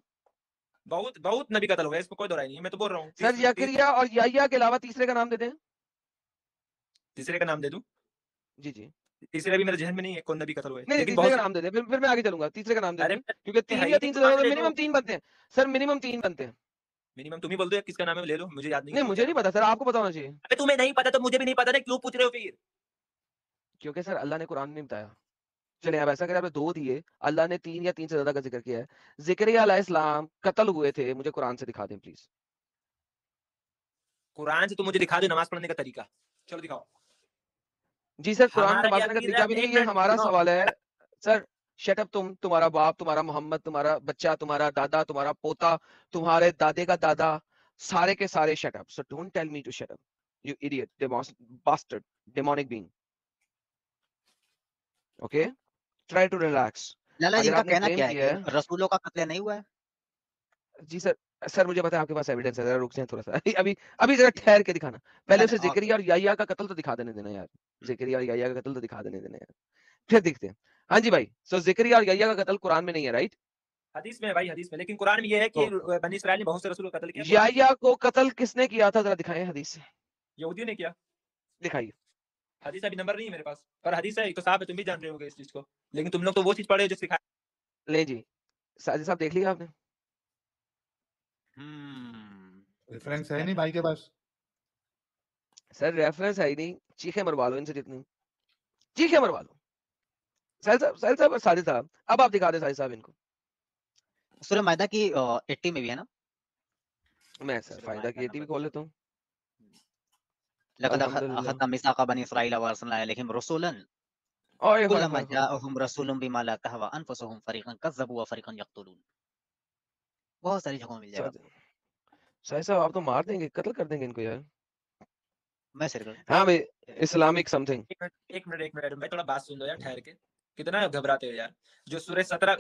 बहुत बहुत नबी कत्ल हुए, इसमें कोई दो राय नहीं है, मैं तो बोल रहा हूँ। सर जकरिया और याह्या के अलावा तीसरे का नाम दे दें। तीसरे का नाम दे दूं? जी जी। तीसरे भी मेरे जहन में नहीं है कौन नबी कत्ल हुए, नहीं लेकिन तीसरे बहुत का से। नाम दे दें, फिर मैं आगे चलूंगा। तीसरे का नाम दे अरे दें क्योंकि है 3 ही या नहीं, 3 से कुरान ज्यादा में ले लो। मिनिमम 3 बनते हैं। सर मिनिमम 3 बनते हैं। मिनिमम तुम ही बोल दो यार, किसका नाम है, ले लो, मुझे याद नहीं है नहीं कौन मुझे क्या नहीं नाम है। पता सर, आपको पता होना चाहिए। अबे तुम्हें नहीं पता तो मुझे भी नहीं पता ना, क्यों पूछ रहे हो फिर? क्योंकि सर अल्लाह ने कुरान में नहीं बताया। चले आप ऐसा करें, आपने 2 दिए, अल्लाह ने 3 या 3 से ज्यादा का जिक्र किया है। ज़करिया अलैहिस्सलाम कत्ल हुए थे, मुझे कुरान से दिखा दें प्लीज। कुरान से तुम मुझे दिखा दो नमाज पढ़ने का तरीका, चलो दिखाओ। जी सर कुरान में हमारा नमाज क्या पढ़ने का अकीदा तरीका भी है, नहीं, एक ये मिनट हमारा सुनो। सवाल है। सर शट अप, तुम्हारा बाप, तुम्हारा मोहम्मद, तुम्हारा बच्चा, तुम्हारा दादा, तुम्हारा पोता, तुम्हारे दादे का दादा, सारे के सारे shut up. So don't tell me to shut up, you idiot, bastard, demonic being. Okay, try to relax. Lala ji अगर इनका आपने कहना क्लेम क्या है किया कि है, रसूलों का कत्ल नहीं हुआ है? जी सर। सर मुझे पता है आपके पास एविडेंस है, जरा रुक जाए थोड़ा सा। अभी अभी जरा ठहर के दिखाना। पहले उसे ओके, ज़करिया और याह्या का कत्ल तो दिखा देने देना यार। ज़करिया और याह्या का कत्ल तो दिखा देने देना यार, फिर देखते हैं। हाँ जी भाई, सो ज़करिया और याह्या का कत्ल कुरान में नहीं है, राइट? हदीस में है भाई, हदीस में, लेकिन कुरान में ये है कि तो बनी इसराइल ने बहुत से रसूल को कत्ल किया, कुरान में याह्या को कत्ल किसने किया था, जरा दिखाएं हदीस से, यहूदियों ने किया। दिखाइए। हदीस अभी नंबर नहीं है मेरे पास, पर हदीस है तो साहब है, तुम भी जान रहे होगे इस चीज को, लेकिन तुम लोग तो वो चीज पढ़े हो जो सिखाया। ले जी, साजिद साहब देख लिया आपने? रेफरेंस है नहीं भाई के पास। सर रेफरेंस है ही नहीं, चीखें मरवा लो इनसे जितनी, चीखें मरवा लो। साहिल साहब और साजिद साहब, अब आप दिखा दें साजिद साहब इनको। सूरह मायदा की 80 में भी है ना? मैं सर सूरह फायदा माइदा की एटी भी नंबर खोल लेता हूँ। लक़द अल्हम्दुलिल्लाह। अख़ज़ना मीसाक़ बनी इसराइल व अर्सलना इलैहिम रसूलन ओए होए कुल्लमा होए होए। जाअहुम रसूलुम बिमा ला तहवा अनफुसुहुम फ़रीक़न कज़्ज़बू व फ़रीक़न यक़्तुलून। बहुत सारी जगहों में मिल जाएगा आपको। साहिल साहब आप तो मार देंगे, कत्ल कर देंगे इनको यार। मैं शेयर कर हाँ भाई, इस्लामिक समथिंग। एक मिनट भाई, थोड़ा बात सुन लो यार ठहर के, कितना घबराते हो यार। जो सूरह 70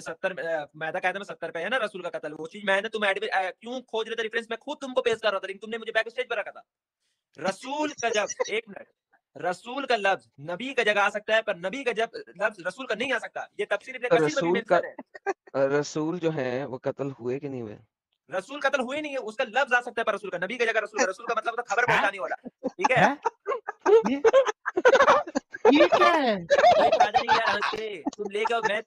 मैदा कहता है 70 पे है ना रसूल का कत्ल, वो चीज मैंने तुम क्यों खोज रहे थे रेफरेंस, मैं खुद तुमको पेश कर रहा था, लेकिन तुमने मुझे बैक स्टेज पर रखा था। रसूल का जब, एक मिनट, रसूल का लफ्ज नबी का जगह आ सकता है, पर नबी का जब लफ्ज रसूल का नहीं आ सकता, ये तफसीर इब्न कसीर में भी रसूल का मेंशन है। रसूल जो है वो कत्ल हुए कि नहीं हुए? रसूल कत्ल हुए नहीं है, उसका लफ्ज आ सकता है, पर रसूल का, नबी का जगह रसूल का मतलब होता है खबर हैं? पहुंचाने वाला, ठीक है। हैं? ये ये क्या है? कोई फायदा नहीं यार, हंस के तुम लेकर, मैं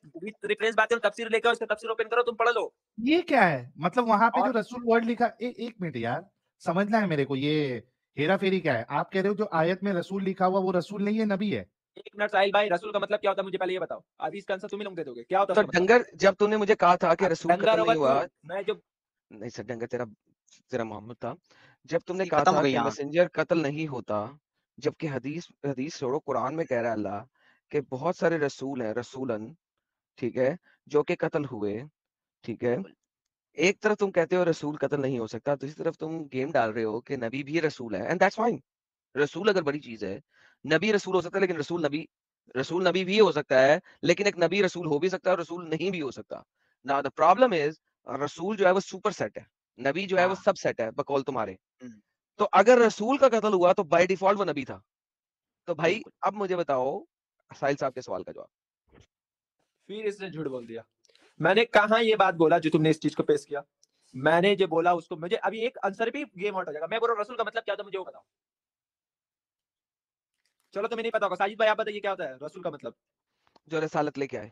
रेफरेंस बात करूं, तफसीर लेकर उसका तफसीर ओपन करो, तुम पढ़ लो। ये क्या है? मतलब वहां पे जो और रसूल वर्ड लिखा, एक मिनट यार, समझना है मेरे को, ये हेरा फेरी क्या है? आप कह रहे हो जो आयत में रसूल लिखा हुआ वो रसूल नहीं है, नबी है? एक मिनट साहिल भाई, रसूल का मतलब क्या होता है मुझे पहले ये बताओ, अभी इसका आंसर तुम ही लोग दे दोगे, क्या होता है तो उसका मतलब? डंगर, जब तूने मुझे कहा था कि रसूल डंगर कत्ल होगा नहीं तू, हुआ, मैं जो नहीं सर डंगर तेरा तेरा मोहम्मद था। जब तुमने ये कहा खत्म हो था गई कि यहाँ। मैसेंजर कत्ल नहीं होता, जबकि हदीस हदीस छोड़ो, कुरान में कह रहा है अल्लाह कि बहुत सारे रसूल हैं, रसूलन, ठीक है, जो कि कत्ल हुए, ठीक है। बिल्कुल। एक तरफ तुम कहते हो रसूल कत्ल नहीं हो सकता, दूसरी तरफ तुम गेम डाल रहे हो कि नबी भी रसूल है, एंड दैट्स फाइन। रसूल अगर बड़ी चीज है, नबी रसूल हो सकता है, लेकिन रसूल नबी भी हो सकता है, लेकिन एक नबी रसूल हो भी सकता है और रसूल नहीं भी हो सकता। नाउ द प्रॉब्लम इज, रसूल जो है वो सुपर सेट है, नबी जो है वो हाँ। सब सेट है बकौल तुम्हारे। हम्म, तो अगर रसूल का कत्ल हुआ तो बाय डिफॉल्ट वो नबी था। तो भाई बिल्कुल। अब मुझे बताओ साहिल साहब के सवाल का जवाब। फिर इसने झूठ बोल दिया। मैंने कहा ये बात बोला जो तुमने इस चीज को पेश किया। मैंने जो बोला उसको, मुझे अभी एक आंसर भी गेम आउट हो जाएगा। मैं बोल रहा हूँ रसूल का मतलब क्या होता है, मुझे वो बताओ। चलो तुम्हें नहीं पता होगा, साजिद भाई आप बताइए क्या होता है रसूल का मतलब। जो रसालत लेके आए।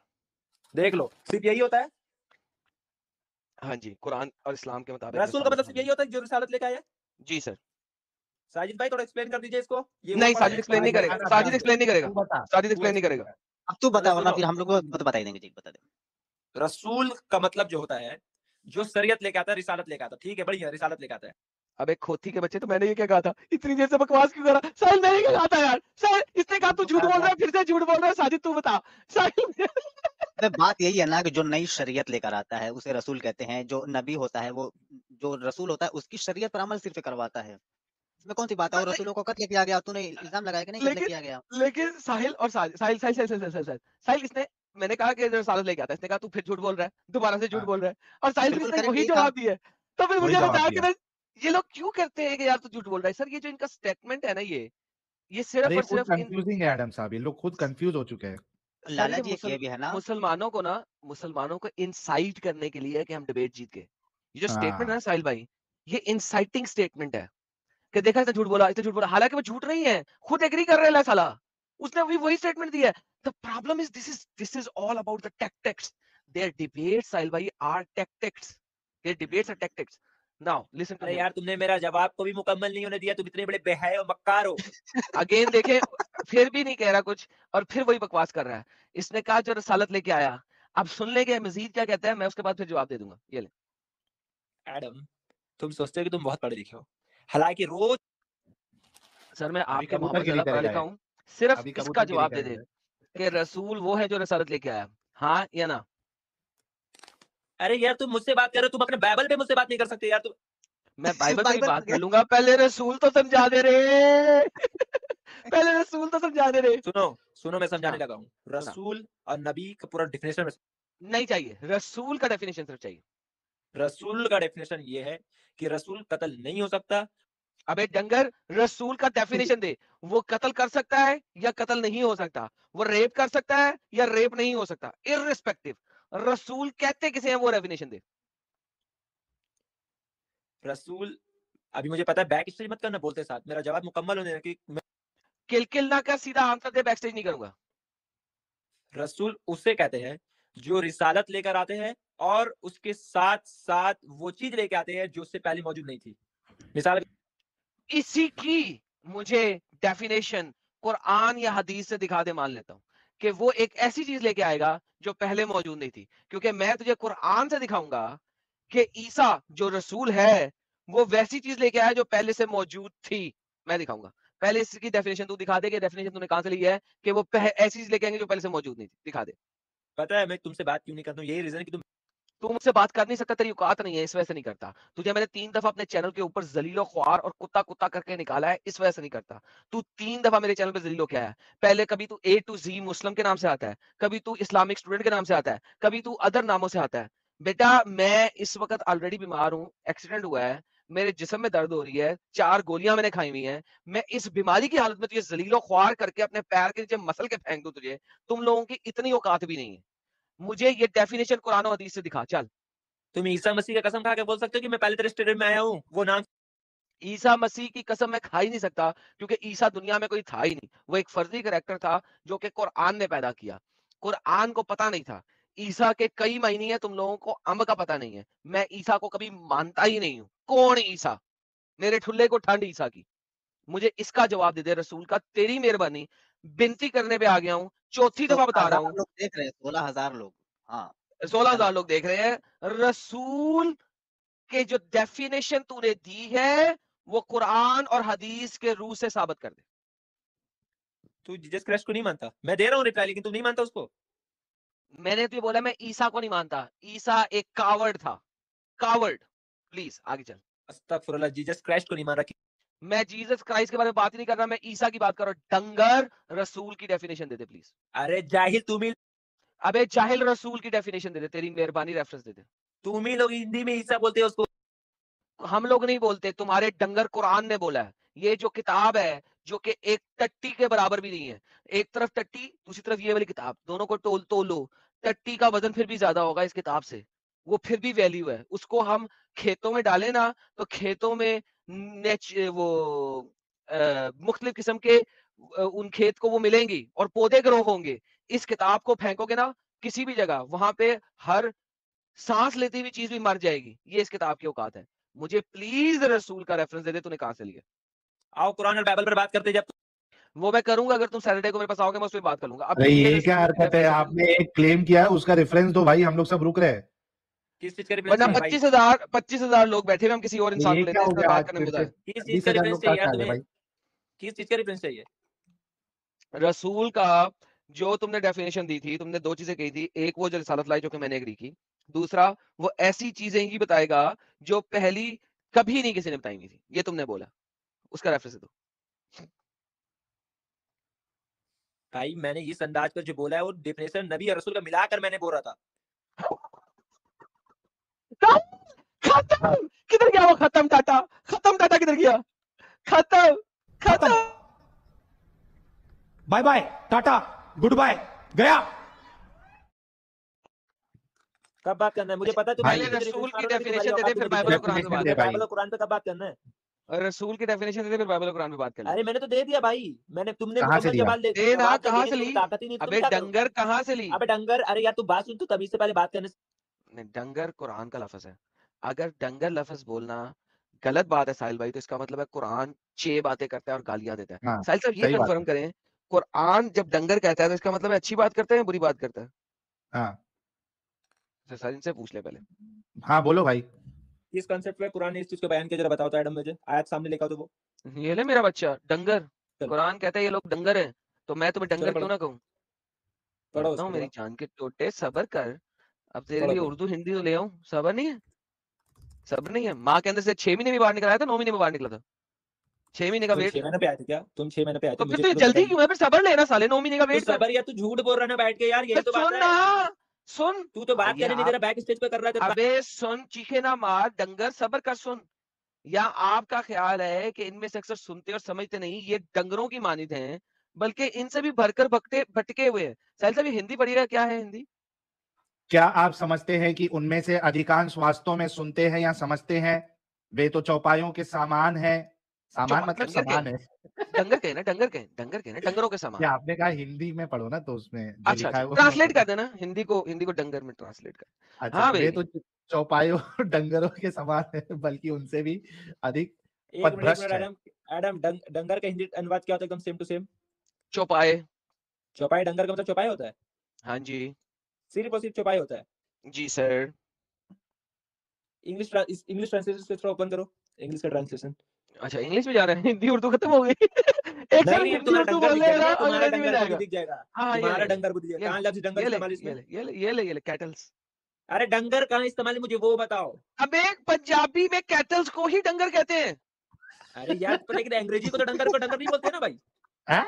देख लो, सिर्फ यही होता है। हाँ जी, कुरान और इस्लाम के मुताबिक रसूल का रसालत मतलब हाँ सिर्फ जी। यही होता है जो रिसालत लेके आया है। जी सर। साजिद भाई थोड़ा एक्सप्लेन कर दीजिए इसको। ये वो नहीं, पढ़ा साजिद है एक्सप्लेन नहीं कुरान में, करेगा, बता साजिद दे, एक्सप्लेन नहीं करेगा, तू बता, साजिद तू एक्सप्लेन नहीं explain करेगा। कर। अब तू बता, वरना सुनो, फिर हम लोग को बता ही देंगे जी, बता दे। रसूल का मतलब जो होता है जो शरीयत लेके आता है, रिसालत लेके आता है। ठीक है, बढ़िया, रिसालत लेके आता है। अबे खोती के बच्चे, तो मैंने ये क्या कहा था? इतनी देर से बकवास क्यों करा? साहिल मैंने क्या कहा था यार? साहिल इसने कहा तू झूठ बोल रहा है, फिर से झूठ बोल रहा है। साजिद तू बता। साहिल अबे बात यही है ना कि जो नई शरीयत लेकर आता है उसे रसूल कहते हैं। जो नबी होता है, वो जो रसूल होता है उसकी शरीयत पर अमल सिर्फ करवाता है। इसमें कौन सी बात है? और रसूलों को कत्ल किया गया, तूने इल्जाम लगाया कि नहीं कत्ल लेकिन किया गया? लेकिन साहिल और साहिल साहिल साहिल साहिल साहिल साहिल साहिल साहिल इसने, मैंने कहा कि रसालत लेके आता है, इसने कहा तू फिर झूठ बोल रहा है, दोबारा से झूठ हाँ, बोल रहा है, और साहिल फिर बिल्कुल इसने करेक्ट वही यही था। जवाब दिया है। तो फिर वही मुझे जवाब बता दिया। कि ये लोग क्यों करते हैं कि यार तू झूठ बोल रहा है? सर ये जो इनका स्टेटमेंट है ना, ये सिर्फ अरे और खुद सिर्फ इन कंफ्यूजिंग है एडम साहब, ये लोग खुद कंफ्यूज हो चुके हैं। सर लाला जी एक ये भी है ना। मुसलमानों को इंसाइट करने के लिए है कि हम डिबेट जीत गए। ये जो स्टेटमेंट है हाँ, ना साहिल भाई, ये इंसाइटिंग स्टेटमेंट है कि देखा इसने झूठ बोला, हालांकि वो झूठ नहीं है, खुद एग्री कर रहा है साला, उसने भी वही स्टेटमेंट दिया है। The problem is this is all about the tactics. Their debates Sahil भाई are tactics, their debates are tactics. Now listen to अरे हिम यार, तुमने मेरा जवाब को भी मुकम्मल नहीं होने दिया। तुम इतने बड़े बेहया और मक्कार हो। अगेन देखें, फिर भी नहीं कह रहा कुछ, और फिर वही बकवास कर रहा है। इसने कहा जो रसालत लेके आया। अब सुन लेंगे मजीद क्या कहता है, मैं उसके बाद फिर जवाब दे दूंगा। ये ले। एडम, तुम सोचते हो कि तुम बहुत पढ़े लिखे हो, हालांकि रोज सर मैं अभी आपके कबूतर मोहम्मद गिरी ज्यादा पढ़ा करेगा लिखा ये, हूँ, सिर्फ अभी इसका कबूतर गिरी जवाब दे करेगा दे ये। कि रसूल वो है जो रसालत लेके आया, हाँ या ना। अरे यार, तुम मुझसे बात कर रहे हो, तुम अपने बाइबल पे मुझसे बात नहीं कर सकते यार तुम। मैं बाइबल पे भी बाइबल बात पे कर लूंगा, पहले रसूल तो समझा दे रे पहले रसूल तो समझा दे रे। सुनो सुनो, मैं समझाने हाँ लगा हूँ। सुना। रसूल और नबी का पूरा डिफिनेशन में। नहीं चाहिए, रसूल का डेफिनेशन सिर्फ चाहिए। रसूल का डेफिनेशन ये है कि रसूल कत्ल नहीं हो सकता। अबे डंगर, रसूल का डेफिनेशन दे। वो कत्ल कर सकता है या कत्ल नहीं हो सकता, वो रेप कर सकता है या रेप नहीं हो सकता, इररिस्पेक्टिव। रसूल कहते किसे हैं, वो डेफिनेशन दे। रसूल, अभी मुझे पता है बैक स्टेज मत करना बोलते साथ, मेरा जवाब मुकम्मल होने कि किल ना कर, सीधा आंसर दे, बैकस्टेज नहीं करूंगा। रसूल उसे कहते हैं जो रिसालत लेकर आते हैं और उसके साथ साथ वो चीज लेके आते हैं जो उससे पहले मौजूद नहीं थी। मिसाल, इसी की मुझे डेफिनेशन कुरान या हदीस से दिखा दे, मान लेता हूं कि वो एक ऐसी चीज लेके आएगा जो पहले मौजूद नहीं थी, क्योंकि मैं तुझे कुरान से दिखाऊंगा कि ईसा जो रसूल है वो वैसी चीज लेके आया जो पहले से मौजूद थी। मैं दिखाऊंगा। पहले इसकी डेफिनेशन तू दिखा दे कि डेफिनेशन तूने कहां से ली है कि वो ऐसी चीज लेके आएंगे जो पहले से मौजूद नहीं थी, दिखा दे। पता है मैं तुमसे बात क्यों नहीं करता हूँ? यही रीजन कि तुम तू मुझसे बात कर नहीं सकता, तेरी औकात नहीं है, इस वजह से नहीं करता। तुझे मैंने 3 दफा अपने चैनल के ऊपर जलीलो ख्वार और कुत्ता कुत्ता करके निकाला है, इस वजह से नहीं करता। तू 3 दफा मेरे चैनल पे जलीलो किया है। पहले कभी तू A to Z मुस्लिम के नाम से आता है, कभी तू इस्लामिक स्टूडेंट के नाम से आता है, कभी तू अदर नामों से आता है। बेटा मैं इस वक्त ऑलरेडी बीमार हूँ, एक्सीडेंट हुआ है, मेरे जिस्म में दर्द हो रही है, 4 गोलियां मैंने खाई हुई हैं। मैं इस बीमारी की हालत में तुझे जलीलो ख्वार करके अपने पैर के नीचे मसल के फेंक दूं तुझे, तुम लोगों की इतनी औकात भी नहीं है। मुझे ये डेफिनेशन कुरान और हदीस से दिखा चल। तुम ईसा मसीह का कसम खा के बोल सकते हो कि मैं पहले तेरे स्टेडियम में आया हूँ वो नाम। ईसा मसीह की कसम मैं खा ही नहीं सकता, क्योंकि ईसा दुनिया में कोई था ही नहीं, वो एक फर्जी करैक्टर था जो कि कुरान ने पैदा किया। कुरान को पता नहीं था। ईसा के कई महीने हैं, तुम लोगों को अंब का पता नहीं है। मैं ईसा को कभी मानता ही नहीं हूं। कौन ईसा? मेरे ठुल्ले को ठंड ईसा की। मुझे इसका जवाब दे दे रसूल का, तेरी मेहरबानी। बिनती करने पे आ गया हूं, चौथी दफा बता रहा 16,000 हूं। लोग देख रहे हैं, 16,000 लोग। हाँ, 16,000 चल। लोग देख रहे हैं। रसूल के जो डेफिनेशन तूने दी है वो कुरान और हदीस के रूह से साबित कर दे। तू जीसस क्राइस्ट को नहीं मानता, मैं दे रहा हूँ रिप्लाई, लेकिन तू नहीं मानता उसको। मैंने तो ये बोला मैं ईसा को नहीं मानता, ईसा एक कावर्ड था, कावर्ड। प्लीज आगे चल। अस्तगफुरुल्लाह, जीसस क्राइस्ट को नहीं मान रहा। मैं जीसस क्राइस्ट के बारे में बात ही नहीं कर रहा, मैं ईसा की बात कर रहा हूँ। डंगर रसूल की डेफिनेशन दे दे प्लीज। अरे जाहिल तुम ही अबे जाहिल रसूल की डेफिनेशन दे दे, तेरी मेहरबानी रेफरेंस दे दे। लोग हिंदी में ईसा बोलते हो उसको। हम लोग नहीं बोलते, तुम्हारे डंगर कुरान ने बोला है। ये जो किताब है जो कि एक टट्टी के बराबर भी नहीं है, एक तरफ टट्टी दूसरी तरफ ये वाली किताब, दोनों को तोलो, टट्टी का वजन फिर भी ज्यादा होगा इस किताब से, वो फिर भी वैल्यू है। उसको हम खेतों में डालें ना तो खेतों में वो मुख्तलिफ किस्म के उन खेत को वो मिलेंगी और पौधे ग्रो होंगे। इस किताब को फेंकोगे ना किसी भी जगह, वहां पे हर सांस लेती हुई चीज भी मर जाएगी। ये इस किताब की औकात है। मुझे प्लीज रसूल का रेफरेंस दे दे, तूने कहां से लिया। आओ कुरान और बाइबल पर बात करते जब वो मैं करूंगा, अगर तुम सैटरडे को मेरे पास आओगे मैं उस पर बात कर लूंगा। अरे ये क्या हरकत है, आपने एक क्लेम किया है, उसका रेफरेंस दो भाई, हम लोग सब रुक रहे हैं। किस चीज का वरना रेफरेंस चाहिए भाई? 25,000 लोग बैठे हुए, हम किसी और इंसान ये को लेते क्या हैं हो इस पर गया बात आज करने में फिर मजा से? है। किस चीज का 20,000 रेफरेंस लोग का चाहिए यार ख्याल है तुम्हें? भाई। किस चीज का रेफरेंस चाहिए? रसूल का जो तुमने डेफिनेशन दी थी, तुमने दो चीजें कही थी, एक वो जो रिसालत लाई जो कि मैंने एग्री की, दूसरा वो ऐसी चीजें ही बताएगा जो पहली कभी नहीं किसी ने बताई हुई थी, ये तुमने बोला। उसका रेफरेंस दो। भाई मैंने इस अंदाज पर जो बोला है वो डेफिनेशन नबी और रसूल का मिलाकर मैंने बोल रहा था। खत्म। किधर गया वो खत्म टाटा? खत्म टाटा किधर गया? खत्म खत्म। Bye bye tata goodbye गया। कब बात करना है मुझे पता है। तुम पहले मुझे रसूल की reference मारोगे कि डेफिनेशन तुम्हारी दे दे, औकात फिर तुम्हें बाइबल और दिख कुरान पे जाएगी। बात दे कर। भाई। बाइबल और कुरान पे कब बात करना है? और रसूल की डेफिनेशन दे दे, फिर बाइबल और कुरान पे बात कर ले। अरे मैंने तो दे दिया भाई, मैंने तुमने कहाँ से मुकम्मल दिया? जवाब दे दे ना, जवाब दे कहाँ देने से की ली? तुम्हें ताकत ही नहीं। तुम अबे क्या करो? डंगर कहाँ से ली? अबे डंगर, अरे यार तू बात सुन, तू तभी से पहले बात करने से नहीं, डंगर कुरान का लफ्ज है। अगर डंगर लफ्ज बोलना गलत बात है साहिल भाई, तो इसका मतलब है कुरान 6 बातें करता है और गालियां देता है। हाँ साहिल साहब ये सही बात कंफर्म है। करें, कुरान जब डंगर कहता है तो इसका मतलब है अच्छी बात करता है या बुरी बात करता है? हाँ तो साहिल से पूछ ले पहले। हाँ बोलो भाई। किस कांसेप्ट पे कुरान ने इस चीज को बयान किया जरा बताओ तो एडम, मुझे आयत सामने लेकर आओ तो वो। ये ले मेरा बच्चा डंगर। चलो। कुरान कहता है ये लोग डंगर हैं, तो मैं तुम्हें डंगर चलो क्यों पढ़ो ना कहूँ? पढ़ो पढ़ता हूँ उसको मेरी जरा। जान के टोटे, सबर कर। अब तेरे पढ़ो लिए पढ़ो। उर्दू हिंदी तो ले आऊं, सबर नहीं है? सब्र नहीं है? माँ के अंदर से 6 महीने में बाहर निकला था, 9 महीने में बाहर निकला था? 6 महीने का तुम वेट। 6 महीने पे आए थे क्या? तुम 6 महीने पे आए तो थे, फिर मुझे तुझे तो जल्दी बताइए। क्यों है? फिर सबर लेना साले, 9 महीने का तू वेट कर। सबर या तू झूठ बोल रहा है ना बैठ के यार, यही तो तो बात सुन है। ना, सुन। तू तो बात ये करने नहीं दे आप, रहा, बैक स्टेज पे कर रहा है जब अबे सुन, चीखे ना मार डंगर, सबर कर, सुन। या आपका ख्याल है कि इनमें से अक्सर सुनते और समझते नहीं, ये डंगरों की मानित हैं, बल्कि इनसे भी भरकर भटके हुए हैं। साहिल साहब ये हिंदी पढ़िएगा, क्या है हिंदी? क्या आप समझते हैं कि उनमें से अधिकांश वास्तव में सुनते हैं या समझते हैं? वे तो चौपायों के सामान है। सामान मतलब डंगर के सामान है। डंगर के ना, डंगर के ना, डंगरों के समान। क्या आपने कहा हिंदी में पढ़ो ना, तो उसमें जो अच्छा लिखा अच्छा, है वो ट्रांसलेट कर देना, हिंदी को डंगर में ट्रांसलेट कर। अच्छा हाँ वे भाई। तो चौपायों डंगरों के समान है, बल्कि उनसे भी अधिक एक मिनट पथभ्रष्ट है। एडम, डंगर का हिंदी अनुवाद क्या होता है एकदम सेम टू सेम? चौपाए। चौपाई, डंगर का मतलब चौपाई होता है? हाँ जी। सिर्फ और सिर्फ चौपाई होता है? जी सर। इंग्लिश ट्रांसलेशन थोड़ा ओपन करो, इंग्लिश का ट्रांसलेशन। अच्छा इंग्लिश में जा रहे हैं, हिंदी उर्दू खत्म हो गई। एक साथ नहीं, हिंदी तुम्हारा उर्दू डंगर बोल दिख जाएगा, लेगा, नहीं तुम्हारा अंग्रेजी में डंगर मुझे जाएगा। दिख जाएगा। हाँ ये तुम्हारा ले, डंगर मुझे दिखेगा। ये कहाँ लफ्ज डंगर ले, ये ले, इस्तेमाल इसमें? ये ले कैटल्स। अरे डंगर कहाँ इस्तेमाल है मुझे वो बताओ। अब एक पंजाबी में कैटल्स को ही डंगर कहते हैं। अरे यार पर लेकिन अंग्रेजी को तो डंगर को डंगर नहीं बोलते ना भाई। हैं?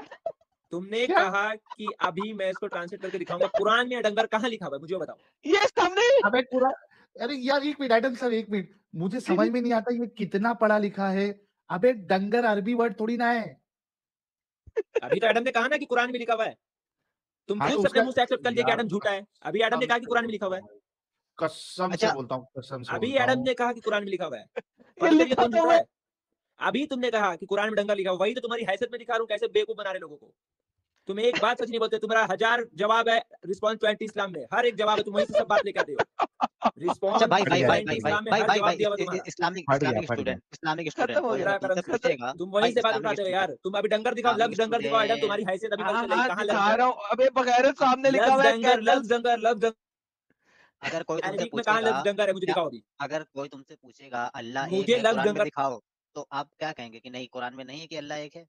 तुमने क्या? कहा कि अभी मैं इसको ट्रांसलेट करके दिखाऊंगा, कुरान में डंगर कहाँ लिखा हुआ है मुझे बताओ। ये सामने। अबे पूरा, अरे यार एक मिनट आइटम सर, एक मिनट, मुझे समझ में नहीं आता ये कितना पढ़ा लिखा है। अबे डंगर अरबी वर्ड थोड़ी ना है। अभी तो एडम ने कहा ना कि कुरान में लिखा हुआ है। तुम हाँ खुद तो से अपने उसका मुंह से एक्सेप्ट कर लिया कि यार एडम झूठा है। अभी एडम ने कहा कि कुरान में लिखा हुआ है। कसम से अच्छा। बोलता हूँ, कसम से अभी बोलता एडम हूँ। ने कहा कि कुरान में लिखा हुआ है। ये पता चलिए लिखा कौन तो झूठा हुआ है। अभी तुमने कहा कि कुरान में डंगर लिखा हुआ, वही तो तुम्हारी हैसियत में दिखा रहा हूँ कैसे बेवकूफ बना रहे लोगों को। तुम एक बात सच नहीं बोलते, तुम्हारा 1000 जवाब है रिस्पॉन्स टू एंटी इस्लाम में, हर एक जवाब है, तुम वहीं से सब बात लेकर आते हो। अच्छा रिस्पॉन्स भाई फट भाई गया, भाई फट भाई एंटी गया, इस्लाम में भाई हर भाई जवाब भाई दिया हुआ तुम्हारा। इस्लामिक फट गया, इस्लामिक फट गया। स्टूडेंट खत्म हो कोई गया। अगर खुदा तुमसे करम से पूछेगा तुम वहीं भाई, से बात इस्लामिक उठाते हो यार। तुम अभी डंगर दिखाओ, इस्लामिक लफ्ज डंगर दिखाओ एडम, तुम्हारी स्टूडेंट हैसियत अभी पता हाँ चलेगी हाँ कहाँ दिखा लफ्ज है। रहा हूँ, अबे बगैर सामने लिखा लफ्ज हुआ है डंगर, लफ्ज कैटल्स। डंगर, लफ्ज डंगर, अगर कोई तुमसे अरबिक में कहाँ पूछेगा लफ्ज डंगर है मुझे क्या, दिखाओ अभी। अगर कोई तुमसे पूछेगा अल्लाह एक मुझे है लफ्ज कुरान में डंगर, दिखाओ, तो आप क्या कहेंगे कि नहीं कुरान में नहीं है कि अल्लाह एक है?